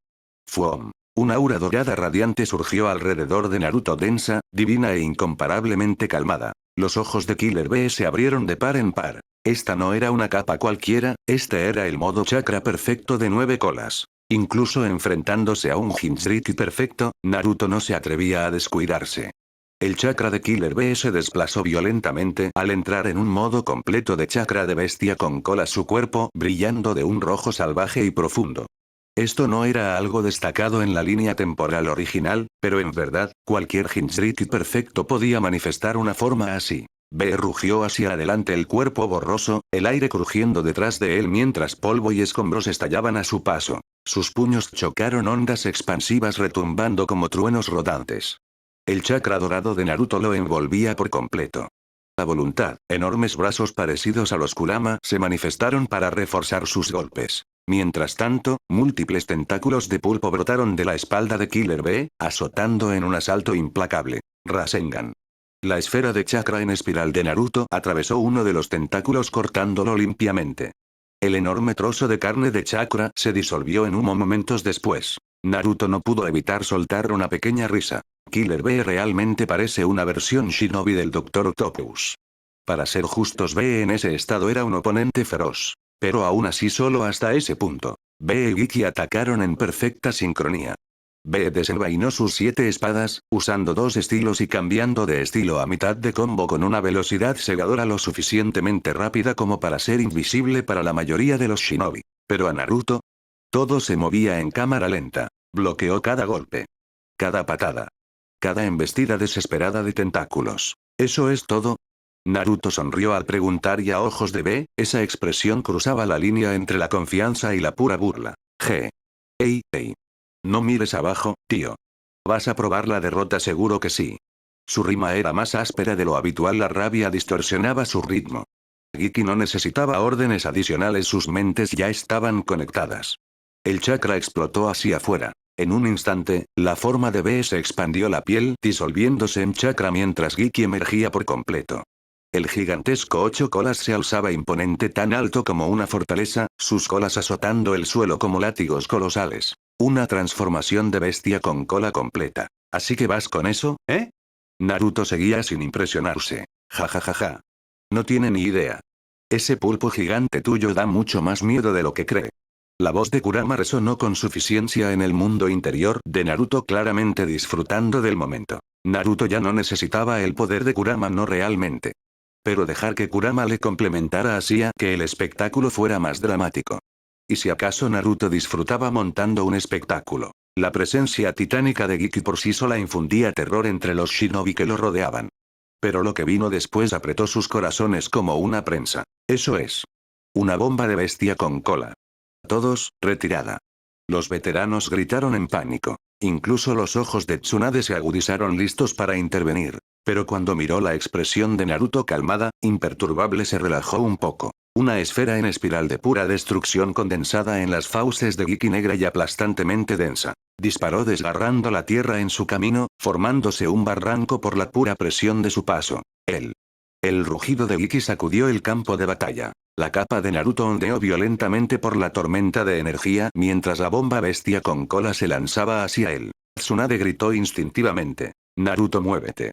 Fuom. Una aura dorada radiante surgió alrededor de Naruto, densa, divina e incomparablemente calmada. Los ojos de Killer Bee se abrieron de par en par. Esta no era una capa cualquiera, este era el modo chakra perfecto de 9 colas. Incluso enfrentándose a un Jinchuriki perfecto, Naruto no se atrevía a descuidarse. El chakra de Killer Bee se desplazó violentamente al entrar en un modo completo de chakra de bestia con cola, su cuerpo brillando de un rojo salvaje y profundo. Esto no era algo destacado en la línea temporal original, pero en verdad, cualquier Jinchuriki perfecto podía manifestar una forma así. Bee rugió hacia adelante, el cuerpo borroso, el aire crujiendo detrás de él mientras polvo y escombros estallaban a su paso. Sus puños chocaron, ondas expansivas retumbando como truenos rodantes. El chakra dorado de Naruto lo envolvía por completo. La voluntad, enormes brazos parecidos a los Kurama se manifestaron para reforzar sus golpes. Mientras tanto, múltiples tentáculos de pulpo brotaron de la espalda de Killer Bee, azotando en un asalto implacable. Rasengan. La esfera de chakra en espiral de Naruto atravesó uno de los tentáculos cortándolo limpiamente. El enorme trozo de carne de chakra se disolvió en humo momentos después. Naruto no pudo evitar soltar una pequeña risa. Killer Bee realmente parece una versión shinobi del Dr. Octopus. Para ser justos, Bee en ese estado era un oponente feroz. Pero aún así solo hasta ese punto. Bee y Ikki atacaron en perfecta sincronía. Bee desenvainó sus 7 espadas, usando 2 estilos y cambiando de estilo a mitad de combo con una velocidad cegadora lo suficientemente rápida como para ser invisible para la mayoría de los shinobi. Pero a Naruto, todo se movía en cámara lenta. Bloqueó cada golpe. Cada patada. Cada embestida desesperada de tentáculos. ¿Eso es todo? Naruto sonrió al preguntar, y a ojos de Bee, esa expresión cruzaba la línea entre la confianza y la pura burla. Ey, ey. No mires abajo, tío. ¿Vas a probar la derrota? Seguro que sí. Su rima era más áspera de lo habitual, la rabia distorsionaba su ritmo. Ikki no necesitaba órdenes adicionales, sus mentes ya estaban conectadas. El chakra explotó hacia afuera. En un instante, la forma de Bee se expandió, la piel disolviéndose en chakra mientras Ikki emergía por completo. El gigantesco 8 colas se alzaba imponente, tan alto como una fortaleza, sus colas azotando el suelo como látigos colosales. Una transformación de bestia con cola completa. ¿Así que vas con eso, eh? Naruto seguía sin impresionarse. Ja ja ja ja. No tiene ni idea. Ese pulpo gigante tuyo da mucho más miedo de lo que cree. La voz de Kurama resonó con suficiencia en el mundo interior de Naruto, claramente disfrutando del momento. Naruto ya no necesitaba el poder de Kurama, no realmente. Pero dejar que Kurama le complementara hacía que el espectáculo fuera más dramático. Y si acaso Naruto disfrutaba montando un espectáculo, la presencia titánica de Ikki por sí sola infundía terror entre los shinobi que lo rodeaban. Pero lo que vino después apretó sus corazones como una prensa. Eso es. Una bomba de bestia con cola. Todos, retirada. Los veteranos gritaron en pánico. Incluso los ojos de Tsunade se agudizaron, listos para intervenir. Pero cuando miró la expresión de Naruto calmada, imperturbable, se relajó un poco. Una esfera en espiral de pura destrucción condensada en las fauces de Ikki, negra y aplastantemente densa. Disparó desgarrando la tierra en su camino, formándose un barranco por la pura presión de su paso. El rugido de Ikki sacudió el campo de batalla. La capa de Naruto ondeó violentamente por la tormenta de energía mientras la bomba bestia con cola se lanzaba hacia él. Tsunade gritó instintivamente. Naruto, muévete.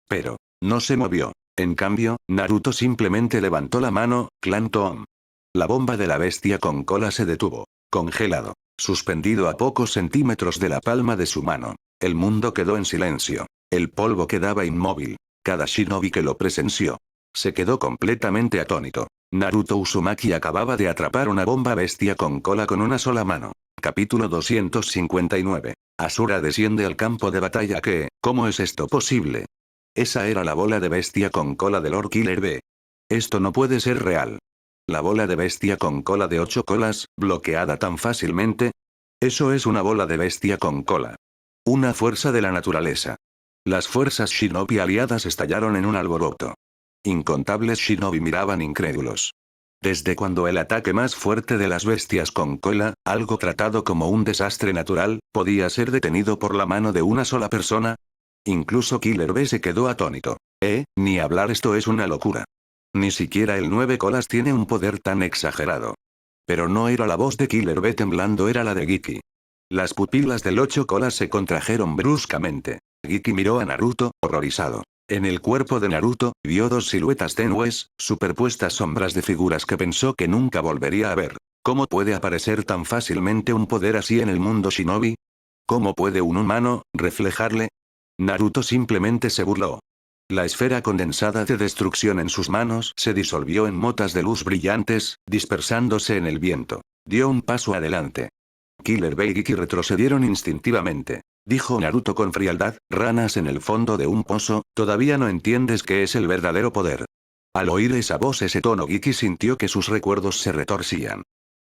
Pero, no se movió. En cambio, Naruto simplemente levantó la mano, Clan Toon. La bomba de la bestia con cola se detuvo. Congelado. Suspendido a pocos centímetros de la palma de su mano. El mundo quedó en silencio. El polvo quedaba inmóvil. Cada shinobi que lo presenció se quedó completamente atónito. Naruto Uzumaki acababa de atrapar una bomba bestia con cola con una sola mano. Capítulo 259. Asura desciende al campo de batalla. ¿Cómo es esto posible? Esa era la bola de bestia con cola de Lord Killer Bee. Esto no puede ser real. La bola de bestia con cola de 8 colas, bloqueada tan fácilmente. Eso es una bola de bestia con cola. Una fuerza de la naturaleza. Las fuerzas shinobi aliadas estallaron en un alboroto. Incontables shinobi miraban incrédulos. Desde cuando el ataque más fuerte de las bestias con cola, algo tratado como un desastre natural, podía ser detenido por la mano de una sola persona. Incluso Killer B se quedó atónito. Ni hablar, esto es una locura. Ni siquiera el 9 colas tiene un poder tan exagerado. Pero no era la voz de Killer B temblando, era la de Giki. Las pupilas del 8 colas se contrajeron bruscamente. Giki miró a Naruto, horrorizado. En el cuerpo de Naruto, vio dos siluetas tenues, superpuestas sombras de figuras que pensó que nunca volvería a ver. ¿Cómo puede aparecer tan fácilmente un poder así en el mundo shinobi? ¿Cómo puede un humano reflejarle? Naruto simplemente se burló. La esfera condensada de destrucción en sus manos se disolvió en motas de luz brillantes, dispersándose en el viento. Dio un paso adelante. Killer B y Giki retrocedieron instintivamente. Dijo Naruto con frialdad, ranas en el fondo de un pozo, todavía no entiendes qué es el verdadero poder. Al oír esa voz, ese tono, Giki sintió que sus recuerdos se retorcían.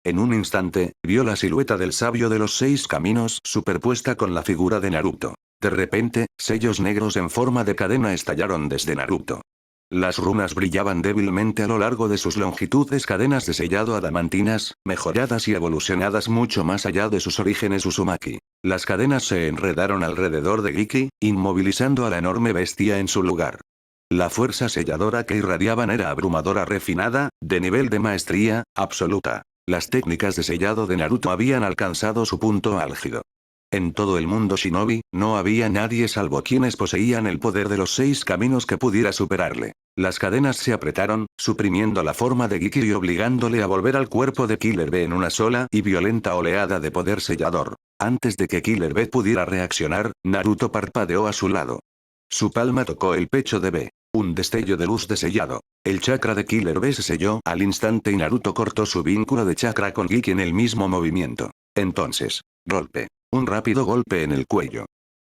En un instante, vio la silueta del sabio de los 6 caminos superpuesta con la figura de Naruto. De repente, sellos negros en forma de cadena estallaron desde Naruto. Las runas brillaban débilmente a lo largo de sus longitudes, cadenas de sellado adamantinas, mejoradas y evolucionadas mucho más allá de sus orígenes Uzumaki. Las cadenas se enredaron alrededor de Giki, inmovilizando a la enorme bestia en su lugar. La fuerza selladora que irradiaban era abrumadora, refinada, de nivel de maestría absoluta. Las técnicas de sellado de Naruto habían alcanzado su punto álgido. En todo el mundo shinobi, no había nadie salvo quienes poseían el poder de los 6 caminos que pudiera superarle. Las cadenas se apretaron, suprimiendo la forma de Giki y obligándole a volver al cuerpo de Killer B en una sola y violenta oleada de poder sellador. Antes de que Killer B pudiera reaccionar, Naruto parpadeó a su lado. Su palma tocó el pecho de B. Un destello de luz de sellado. El chakra de Killer B se selló al instante y Naruto cortó su vínculo de chakra con Giki en el mismo movimiento. Entonces, golpe. Un rápido golpe en el cuello.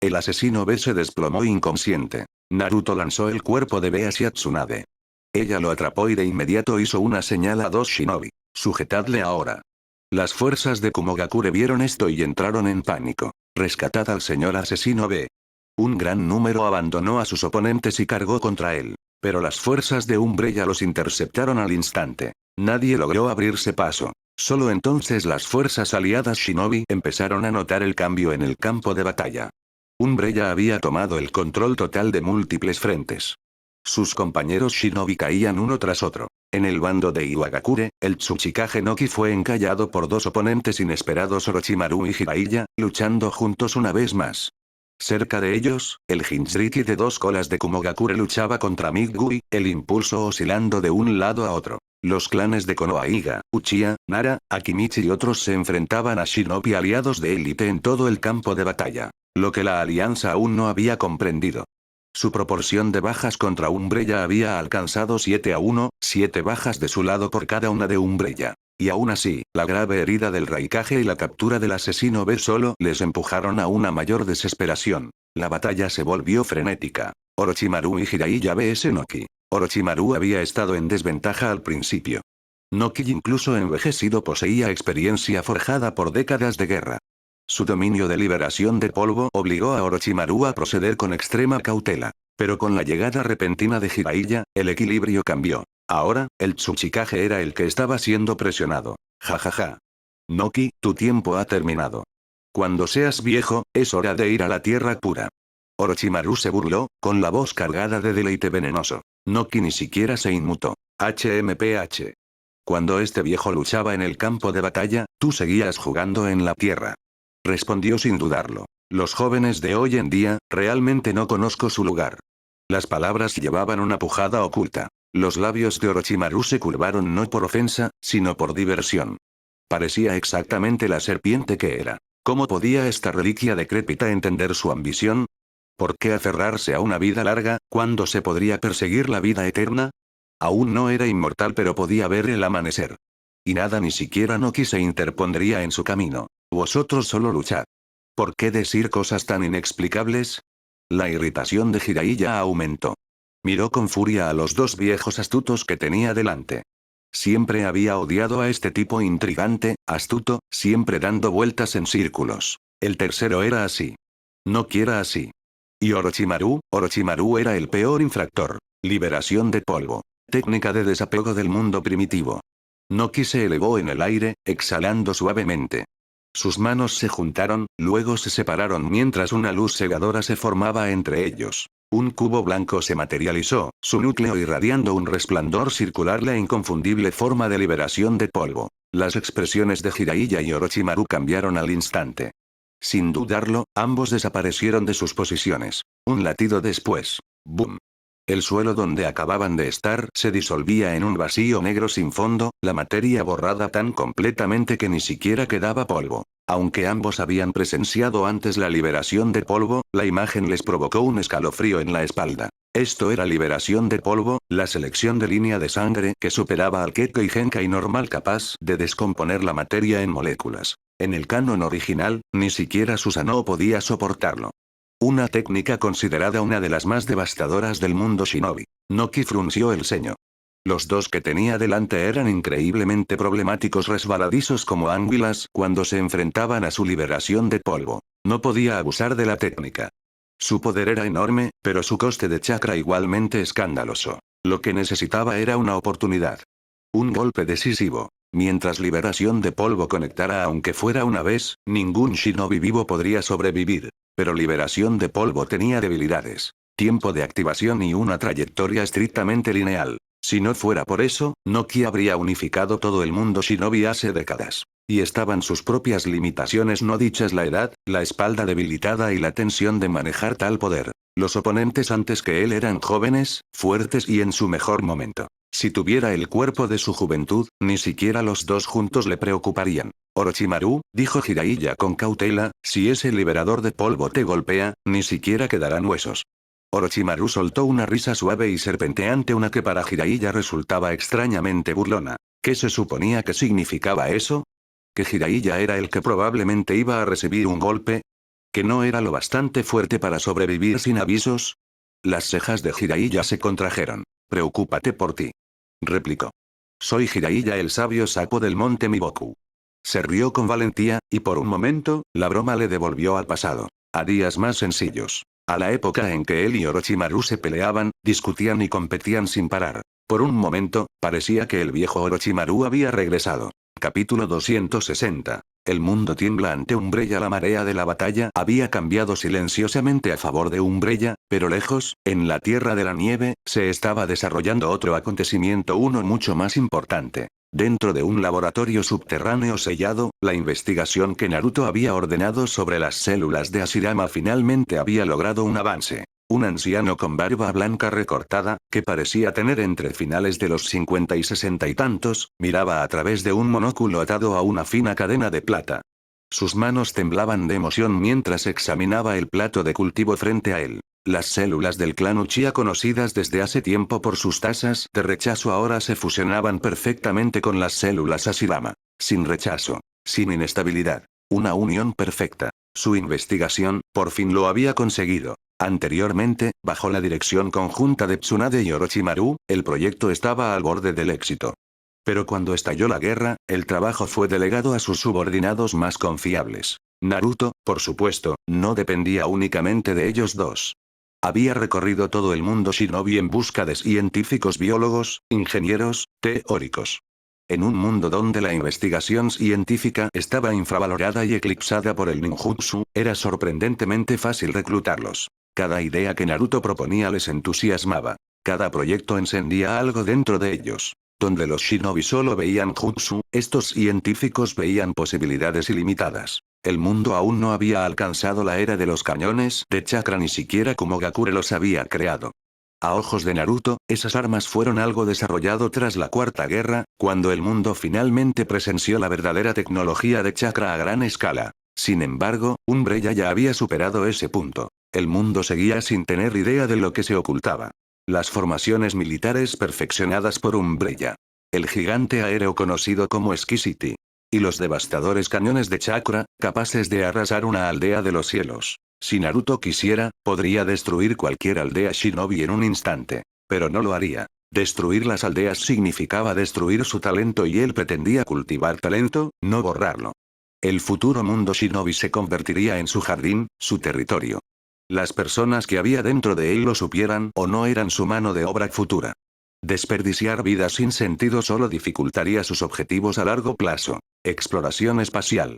El asesino B se desplomó inconsciente. Naruto lanzó el cuerpo de B hacia Tsunade. Ella lo atrapó y de inmediato hizo una señal a dos shinobi. Sujetadle ahora. Las fuerzas de Kumogakure vieron esto y entraron en pánico. Rescatad al señor asesino B. Un gran número abandonó a sus oponentes y cargó contra él. Pero las fuerzas de Umbrella los interceptaron al instante. Nadie logró abrirse paso. Solo entonces las fuerzas aliadas shinobi empezaron a notar el cambio en el campo de batalla. Umbrella había tomado el control total de múltiples frentes. Sus compañeros shinobi caían uno tras otro. En el bando de Iwagakure, el Tsuchikage Noki fue encallado por dos oponentes inesperados, Orochimaru y Jiraiya, luchando juntos una vez más. Cerca de ellos, el Jinchuriki de 2 colas de Kumogakure luchaba contra Migui, el impulso oscilando de un lado a otro. Los clanes de Konohaiga, Uchiha, Nara, Akimichi y otros se enfrentaban a shinobi aliados de élite en todo el campo de batalla. Lo que la alianza aún no había comprendido. Su proporción de bajas contra Umbrella había alcanzado 7-1, 7 bajas de su lado por cada una de Umbrella. Y aún así, la grave herida del Raikage y la captura del asesino B solo les empujaron a una mayor desesperación. La batalla se volvió frenética. Orochimaru y Jiraiya vs Noki. Orochimaru había estado en desventaja al principio. Noki, incluso envejecido, poseía experiencia forjada por décadas de guerra. Su dominio de liberación de polvo obligó a Orochimaru a proceder con extrema cautela. Pero con la llegada repentina de Jiraiya, el equilibrio cambió. Ahora, el Tsuchikage era el que estaba siendo presionado. Jajaja. Noki, tu tiempo ha terminado. Cuando seas viejo, es hora de ir a la tierra pura. Orochimaru se burló, con la voz cargada de deleite venenoso. Noki ni siquiera se inmutó. HMPH. Cuando este viejo luchaba en el campo de batalla, tú seguías jugando en la tierra. Respondió sin dudarlo. Los jóvenes de hoy en día, realmente no conozco su lugar. Las palabras llevaban una pujada oculta. Los labios de Orochimaru se curvaron no por ofensa, sino por diversión. Parecía exactamente la serpiente que era. ¿Cómo podía esta reliquia decrépita entender su ambición? ¿Por qué aferrarse a una vida larga, cuando se podría perseguir la vida eterna? Aún no era inmortal, pero podía ver el amanecer. Y nada, ni siquiera Noki, se interpondría en su camino. Vosotros solo luchad. ¿Por qué decir cosas tan inexplicables? La irritación de Jiraiya aumentó. Miró con furia a los dos viejos astutos que tenía delante. Siempre había odiado a este tipo intrigante, astuto, siempre dando vueltas en círculos. El tercero era así. No quiera así. Y Orochimaru era el peor infractor. Liberación de polvo. Técnica de desapego del mundo primitivo. Noki se elevó en el aire, exhalando suavemente. Sus manos se juntaron, luego se separaron mientras una luz cegadora se formaba entre ellos. Un cubo blanco se materializó, su núcleo irradiando un resplandor circular, la inconfundible forma de liberación de polvo. Las expresiones de Jiraiya y Orochimaru cambiaron al instante. Sin dudarlo, ambos desaparecieron de sus posiciones. Un latido después. ¡Bum! El suelo donde acababan de estar se disolvía en un vacío negro sin fondo, la materia borrada tan completamente que ni siquiera quedaba polvo. Aunque ambos habían presenciado antes la liberación de polvo, la imagen les provocó un escalofrío en la espalda. Esto era liberación de polvo, la selección de línea de sangre que superaba al Kekkei Genkai normal, capaz de descomponer la materia en moléculas. En el canon original, ni siquiera Susanoo podía soportarlo. Una técnica considerada una de las más devastadoras del mundo shinobi. Noki frunció el ceño. Los dos que tenía delante eran increíblemente problemáticos, resbaladizos como anguilas cuando se enfrentaban a su liberación de polvo. No podía abusar de la técnica. Su poder era enorme, pero su coste de chakra igualmente escandaloso. Lo que necesitaba era una oportunidad. Un golpe decisivo. Mientras liberación de polvo conectara aunque fuera una vez, ningún shinobi vivo podría sobrevivir. Pero liberación de polvo tenía debilidades. Tiempo de activación y una trayectoria estrictamente lineal. Si no fuera por eso, Noki habría unificado todo el mundo shinobi hace décadas. Y estaban sus propias limitaciones no dichas, la edad, la espalda debilitada y la tensión de manejar tal poder. Los oponentes antes que él eran jóvenes, fuertes y en su mejor momento. Si tuviera el cuerpo de su juventud, ni siquiera los dos juntos le preocuparían. Orochimaru, dijo Jiraiya con cautela, si ese liberador de polvo te golpea, ni siquiera quedarán huesos. Orochimaru soltó una risa suave y serpenteante, una que para Jiraiya resultaba extrañamente burlona. ¿Qué se suponía que significaba eso? ¿Que Jiraiya era el que probablemente iba a recibir un golpe? ¿Que no era lo bastante fuerte para sobrevivir sin avisos? Las cejas de Jiraiya se contrajeron. Preocúpate por ti. Replicó. Soy Jiraiya, el sabio sapo del monte Miboku. Se rió con valentía, y por un momento, la broma le devolvió al pasado. A días más sencillos. A la época en que él y Orochimaru se peleaban, discutían y competían sin parar. Por un momento, parecía que el viejo Orochimaru había regresado. Capítulo 260. El mundo tiembla ante Umbrella. La marea de la batalla había cambiado silenciosamente a favor de Umbrella, pero lejos, en la Tierra de la Nieve, se estaba desarrollando otro acontecimiento, uno mucho más importante. Dentro de un laboratorio subterráneo sellado, la investigación que Naruto había ordenado sobre las células de Hashirama finalmente había logrado un avance. Un anciano con barba blanca recortada, que parecía tener entre finales de los 50 y 60 y tantos, miraba a través de un monóculo atado a una fina cadena de plata. Sus manos temblaban de emoción mientras examinaba el plato de cultivo frente a él. Las células del clan Uchiha, conocidas desde hace tiempo por sus tasas de rechazo, ahora se fusionaban perfectamente con las células Hashirama. Sin rechazo. Sin inestabilidad. Una unión perfecta. Su investigación, por fin lo había conseguido. Anteriormente, bajo la dirección conjunta de Tsunade y Orochimaru, el proyecto estaba al borde del éxito. Pero cuando estalló la guerra, el trabajo fue delegado a sus subordinados más confiables. Naruto, por supuesto, no dependía únicamente de ellos dos. Había recorrido todo el mundo shinobi en busca de científicos, biólogos, ingenieros, teóricos. En un mundo donde la investigación científica estaba infravalorada y eclipsada por el ninjutsu, era sorprendentemente fácil reclutarlos. Cada idea que Naruto proponía les entusiasmaba. Cada proyecto encendía algo dentro de ellos. Donde los shinobi solo veían jutsu, estos científicos veían posibilidades ilimitadas. El mundo aún no había alcanzado la era de los cañones de chakra, ni siquiera Kumogakure los había creado. A ojos de Naruto, esas armas fueron algo desarrollado tras la Cuarta Guerra, cuando el mundo finalmente presenció la verdadera tecnología de chakra a gran escala. Sin embargo, Umbrella ya había superado ese punto. El mundo seguía sin tener idea de lo que se ocultaba. Las formaciones militares perfeccionadas por Umbrella. El gigante aéreo conocido como Sky-City. Y los devastadores cañones de chakra, capaces de arrasar una aldea de los cielos. Si Naruto quisiera, podría destruir cualquier aldea shinobi en un instante. Pero no lo haría. Destruir las aldeas significaba destruir su talento y él pretendía cultivar talento, no borrarlo. El futuro mundo shinobi se convertiría en su jardín, su territorio. Las personas que había dentro de él lo supieran o no eran su mano de obra futura. Desperdiciar vida sin sentido solo dificultaría sus objetivos a largo plazo. Exploración espacial.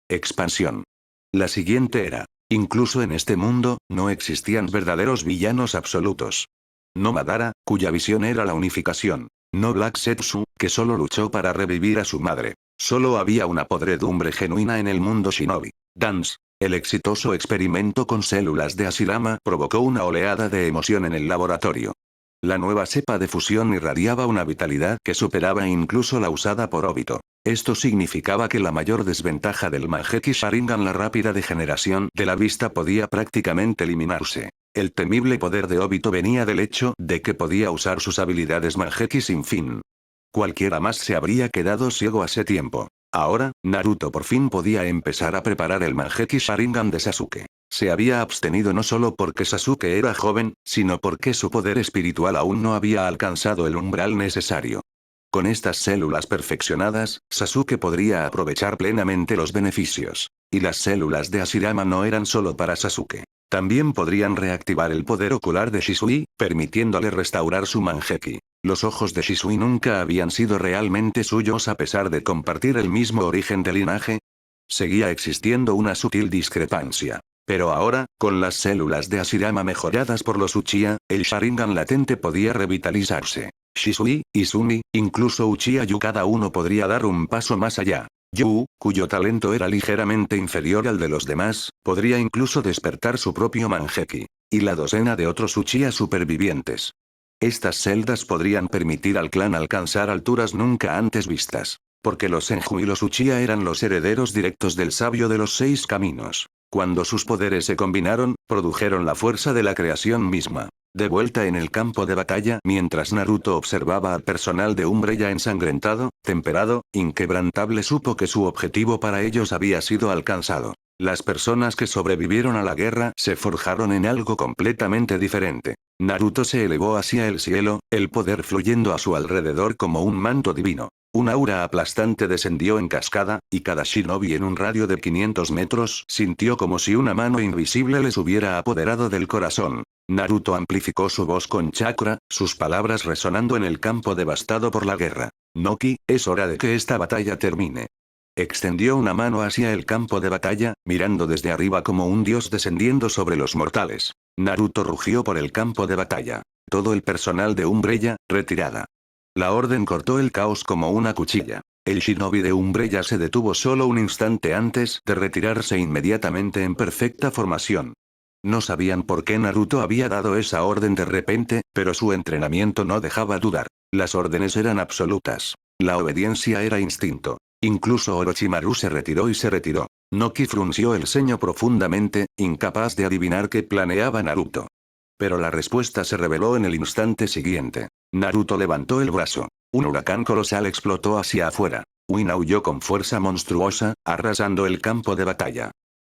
Expansión. La siguiente era. Incluso en este mundo, no existían verdaderos villanos absolutos. No Madara, cuya visión era la unificación. No Black Setsu, que solo luchó para revivir a su madre. Solo había una podredumbre genuina en el mundo shinobi. Dance. El exitoso experimento con células de Hashirama provocó una oleada de emoción en el laboratorio. La nueva cepa de fusión irradiaba una vitalidad que superaba incluso la usada por Obito. Esto significaba que la mayor desventaja del Mangekyou Sharingan, la rápida degeneración de la vista, podía prácticamente eliminarse. El temible poder de Obito venía del hecho de que podía usar sus habilidades Mangekyou sin fin. Cualquiera más se habría quedado ciego hace tiempo. Ahora, Naruto por fin podía empezar a preparar el Mangekyou Sharingan de Sasuke. Se había abstenido no solo porque Sasuke era joven, sino porque su poder espiritual aún no había alcanzado el umbral necesario. Con estas células perfeccionadas, Sasuke podría aprovechar plenamente los beneficios. Y las células de Hashirama no eran solo para Sasuke. También podrían reactivar el poder ocular de Shisui, permitiéndole restaurar su Mangekyou. Los ojos de Shisui nunca habían sido realmente suyos a pesar de compartir el mismo origen de linaje. Seguía existiendo una sutil discrepancia. Pero ahora, con las células de Hashirama mejoradas por los Uchiha, el Sharingan latente podía revitalizarse. Shisui, Izumi, incluso Uchiha Yu, cada uno podría dar un paso más allá. Yu, cuyo talento era ligeramente inferior al de los demás, podría incluso despertar su propio Mangekyou. Y la docena de otros Uchiha supervivientes. Estas celdas podrían permitir al clan alcanzar alturas nunca antes vistas. Porque los Senju y los Uchiha eran los herederos directos del sabio de los 6 caminos. Cuando sus poderes se combinaron, produjeron la fuerza de la creación misma. De vuelta en el campo de batalla, mientras Naruto observaba al personal de Umbrella ensangrentado, temperado, inquebrantable, supo que su objetivo para ellos había sido alcanzado. Las personas que sobrevivieron a la guerra se forjaron en algo completamente diferente. Naruto se elevó hacia el cielo, el poder fluyendo a su alrededor como un manto divino. Un aura aplastante descendió en cascada, y cada shinobi en un radio de 500 metros sintió como si una mano invisible les hubiera apoderado del corazón. Naruto amplificó su voz con chakra, sus palabras resonando en el campo devastado por la guerra. Noki, es hora de que esta batalla termine. Extendió una mano hacia el campo de batalla, mirando desde arriba como un dios descendiendo sobre los mortales. Naruto rugió por el campo de batalla. Todo el personal de Umbrella, retirada. La orden cortó el caos como una cuchilla. El shinobi de Umbrella se detuvo solo un instante antes de retirarse inmediatamente en perfecta formación. No sabían por qué Naruto había dado esa orden de repente, pero su entrenamiento no dejaba dudar. Las órdenes eran absolutas. La obediencia era instinto. Incluso Orochimaru se retiró y se retiró. Noki frunció el ceño profundamente, incapaz de adivinar qué planeaba Naruto. Pero la respuesta se reveló en el instante siguiente. Naruto levantó el brazo. Un huracán colosal explotó hacia afuera. Uin aulló con fuerza monstruosa, arrasando el campo de batalla.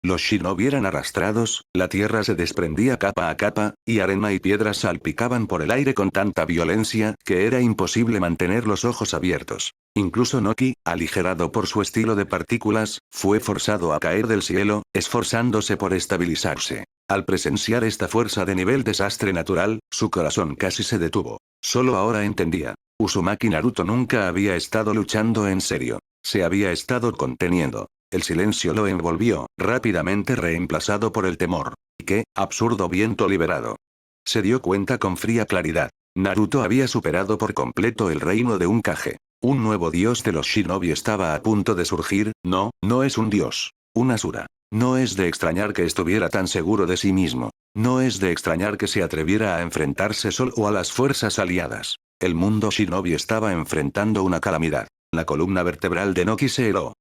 Los shinobi eran arrastrados, la tierra se desprendía capa a capa, y arena y piedras salpicaban por el aire con tanta violencia que era imposible mantener los ojos abiertos. Incluso Noki, aligerado por su estilo de partículas, fue forzado a caer del cielo, esforzándose por estabilizarse. Al presenciar esta fuerza de nivel desastre natural, su corazón casi se detuvo. Solo ahora entendía. Uzumaki Naruto nunca había estado luchando en serio. Se había estado conteniendo. El silencio lo envolvió, rápidamente reemplazado por el temor. ¡Qué absurdo viento liberado! Se dio cuenta con fría claridad. Naruto había superado por completo el reino de un Kage. Un nuevo dios de los shinobi estaba a punto de surgir. No, no es un dios. Un Asura. No es de extrañar que estuviera tan seguro de sí mismo. No es de extrañar que se atreviera a enfrentarse solo a las fuerzas aliadas. El mundo shinobi estaba enfrentando una calamidad. La columna vertebral de Noki se heló.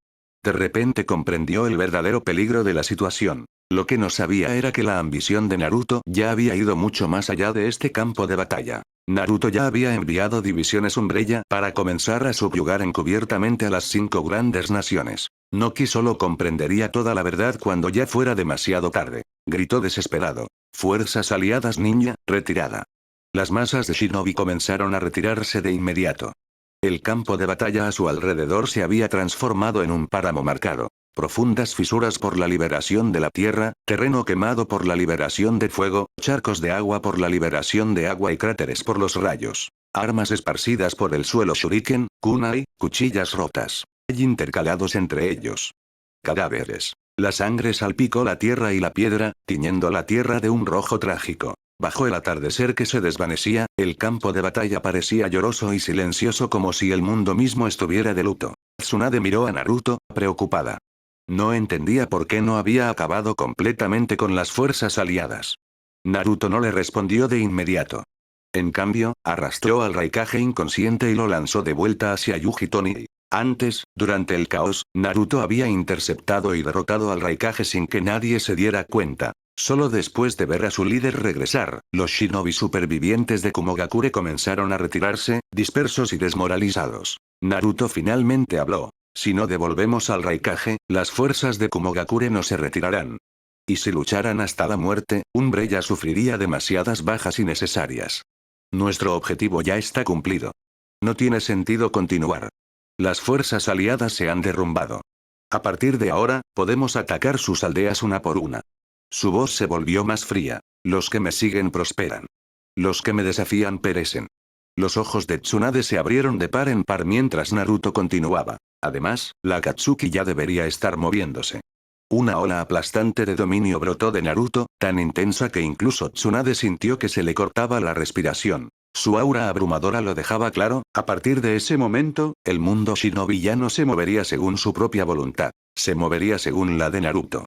De repente comprendió el verdadero peligro de la situación. Lo que no sabía era que la ambición de Naruto ya había ido mucho más allá de este campo de batalla. Naruto ya había enviado divisiones Umbrella para comenzar a subyugar encubiertamente a las 5 grandes naciones. Noki solo comprendería toda la verdad cuando ya fuera demasiado tarde. Gritó desesperado. Fuerzas aliadas ninja, retirada. Las masas de shinobi comenzaron a retirarse de inmediato. El campo de batalla a su alrededor se había transformado en un páramo marcado. Profundas fisuras por la liberación de la tierra, terreno quemado por la liberación de fuego, charcos de agua por la liberación de agua y cráteres por los rayos. Armas esparcidas por el suelo shuriken, kunai, cuchillas rotas. Hay intercalados entre ellos. Cadáveres. La sangre salpicó la tierra y la piedra, tiñendo la tierra de un rojo trágico. Bajo el atardecer que se desvanecía, el campo de batalla parecía lloroso y silencioso como si el mundo mismo estuviera de luto. Tsunade miró a Naruto, preocupada. No entendía por qué no había acabado completamente con las fuerzas aliadas. Naruto no le respondió de inmediato. En cambio, arrastró al Raikage inconsciente y lo lanzó de vuelta hacia Yuji Tonii. Antes, durante el caos, Naruto había interceptado y derrotado al Raikage sin que nadie se diera cuenta. Solo después de ver a su líder regresar, los shinobi supervivientes de Kumogakure comenzaron a retirarse, dispersos y desmoralizados. Naruto finalmente habló. Si no devolvemos al Raikage, las fuerzas de Kumogakure no se retirarán. Y si lucharan hasta la muerte, Umbreya sufriría demasiadas bajas innecesarias. Nuestro objetivo ya está cumplido. No tiene sentido continuar. Las fuerzas aliadas se han derrumbado. A partir de ahora, podemos atacar sus aldeas una por una. Su voz se volvió más fría. Los que me siguen prosperan. Los que me desafían perecen. Los ojos de Tsunade se abrieron de par en par mientras Naruto continuaba. Además, la Akatsuki ya debería estar moviéndose. Una ola aplastante de dominio brotó de Naruto, tan intensa que incluso Tsunade sintió que se le cortaba la respiración. Su aura abrumadora lo dejaba claro, a partir de ese momento, el mundo shinobi ya no se movería según su propia voluntad, se movería según la de Naruto.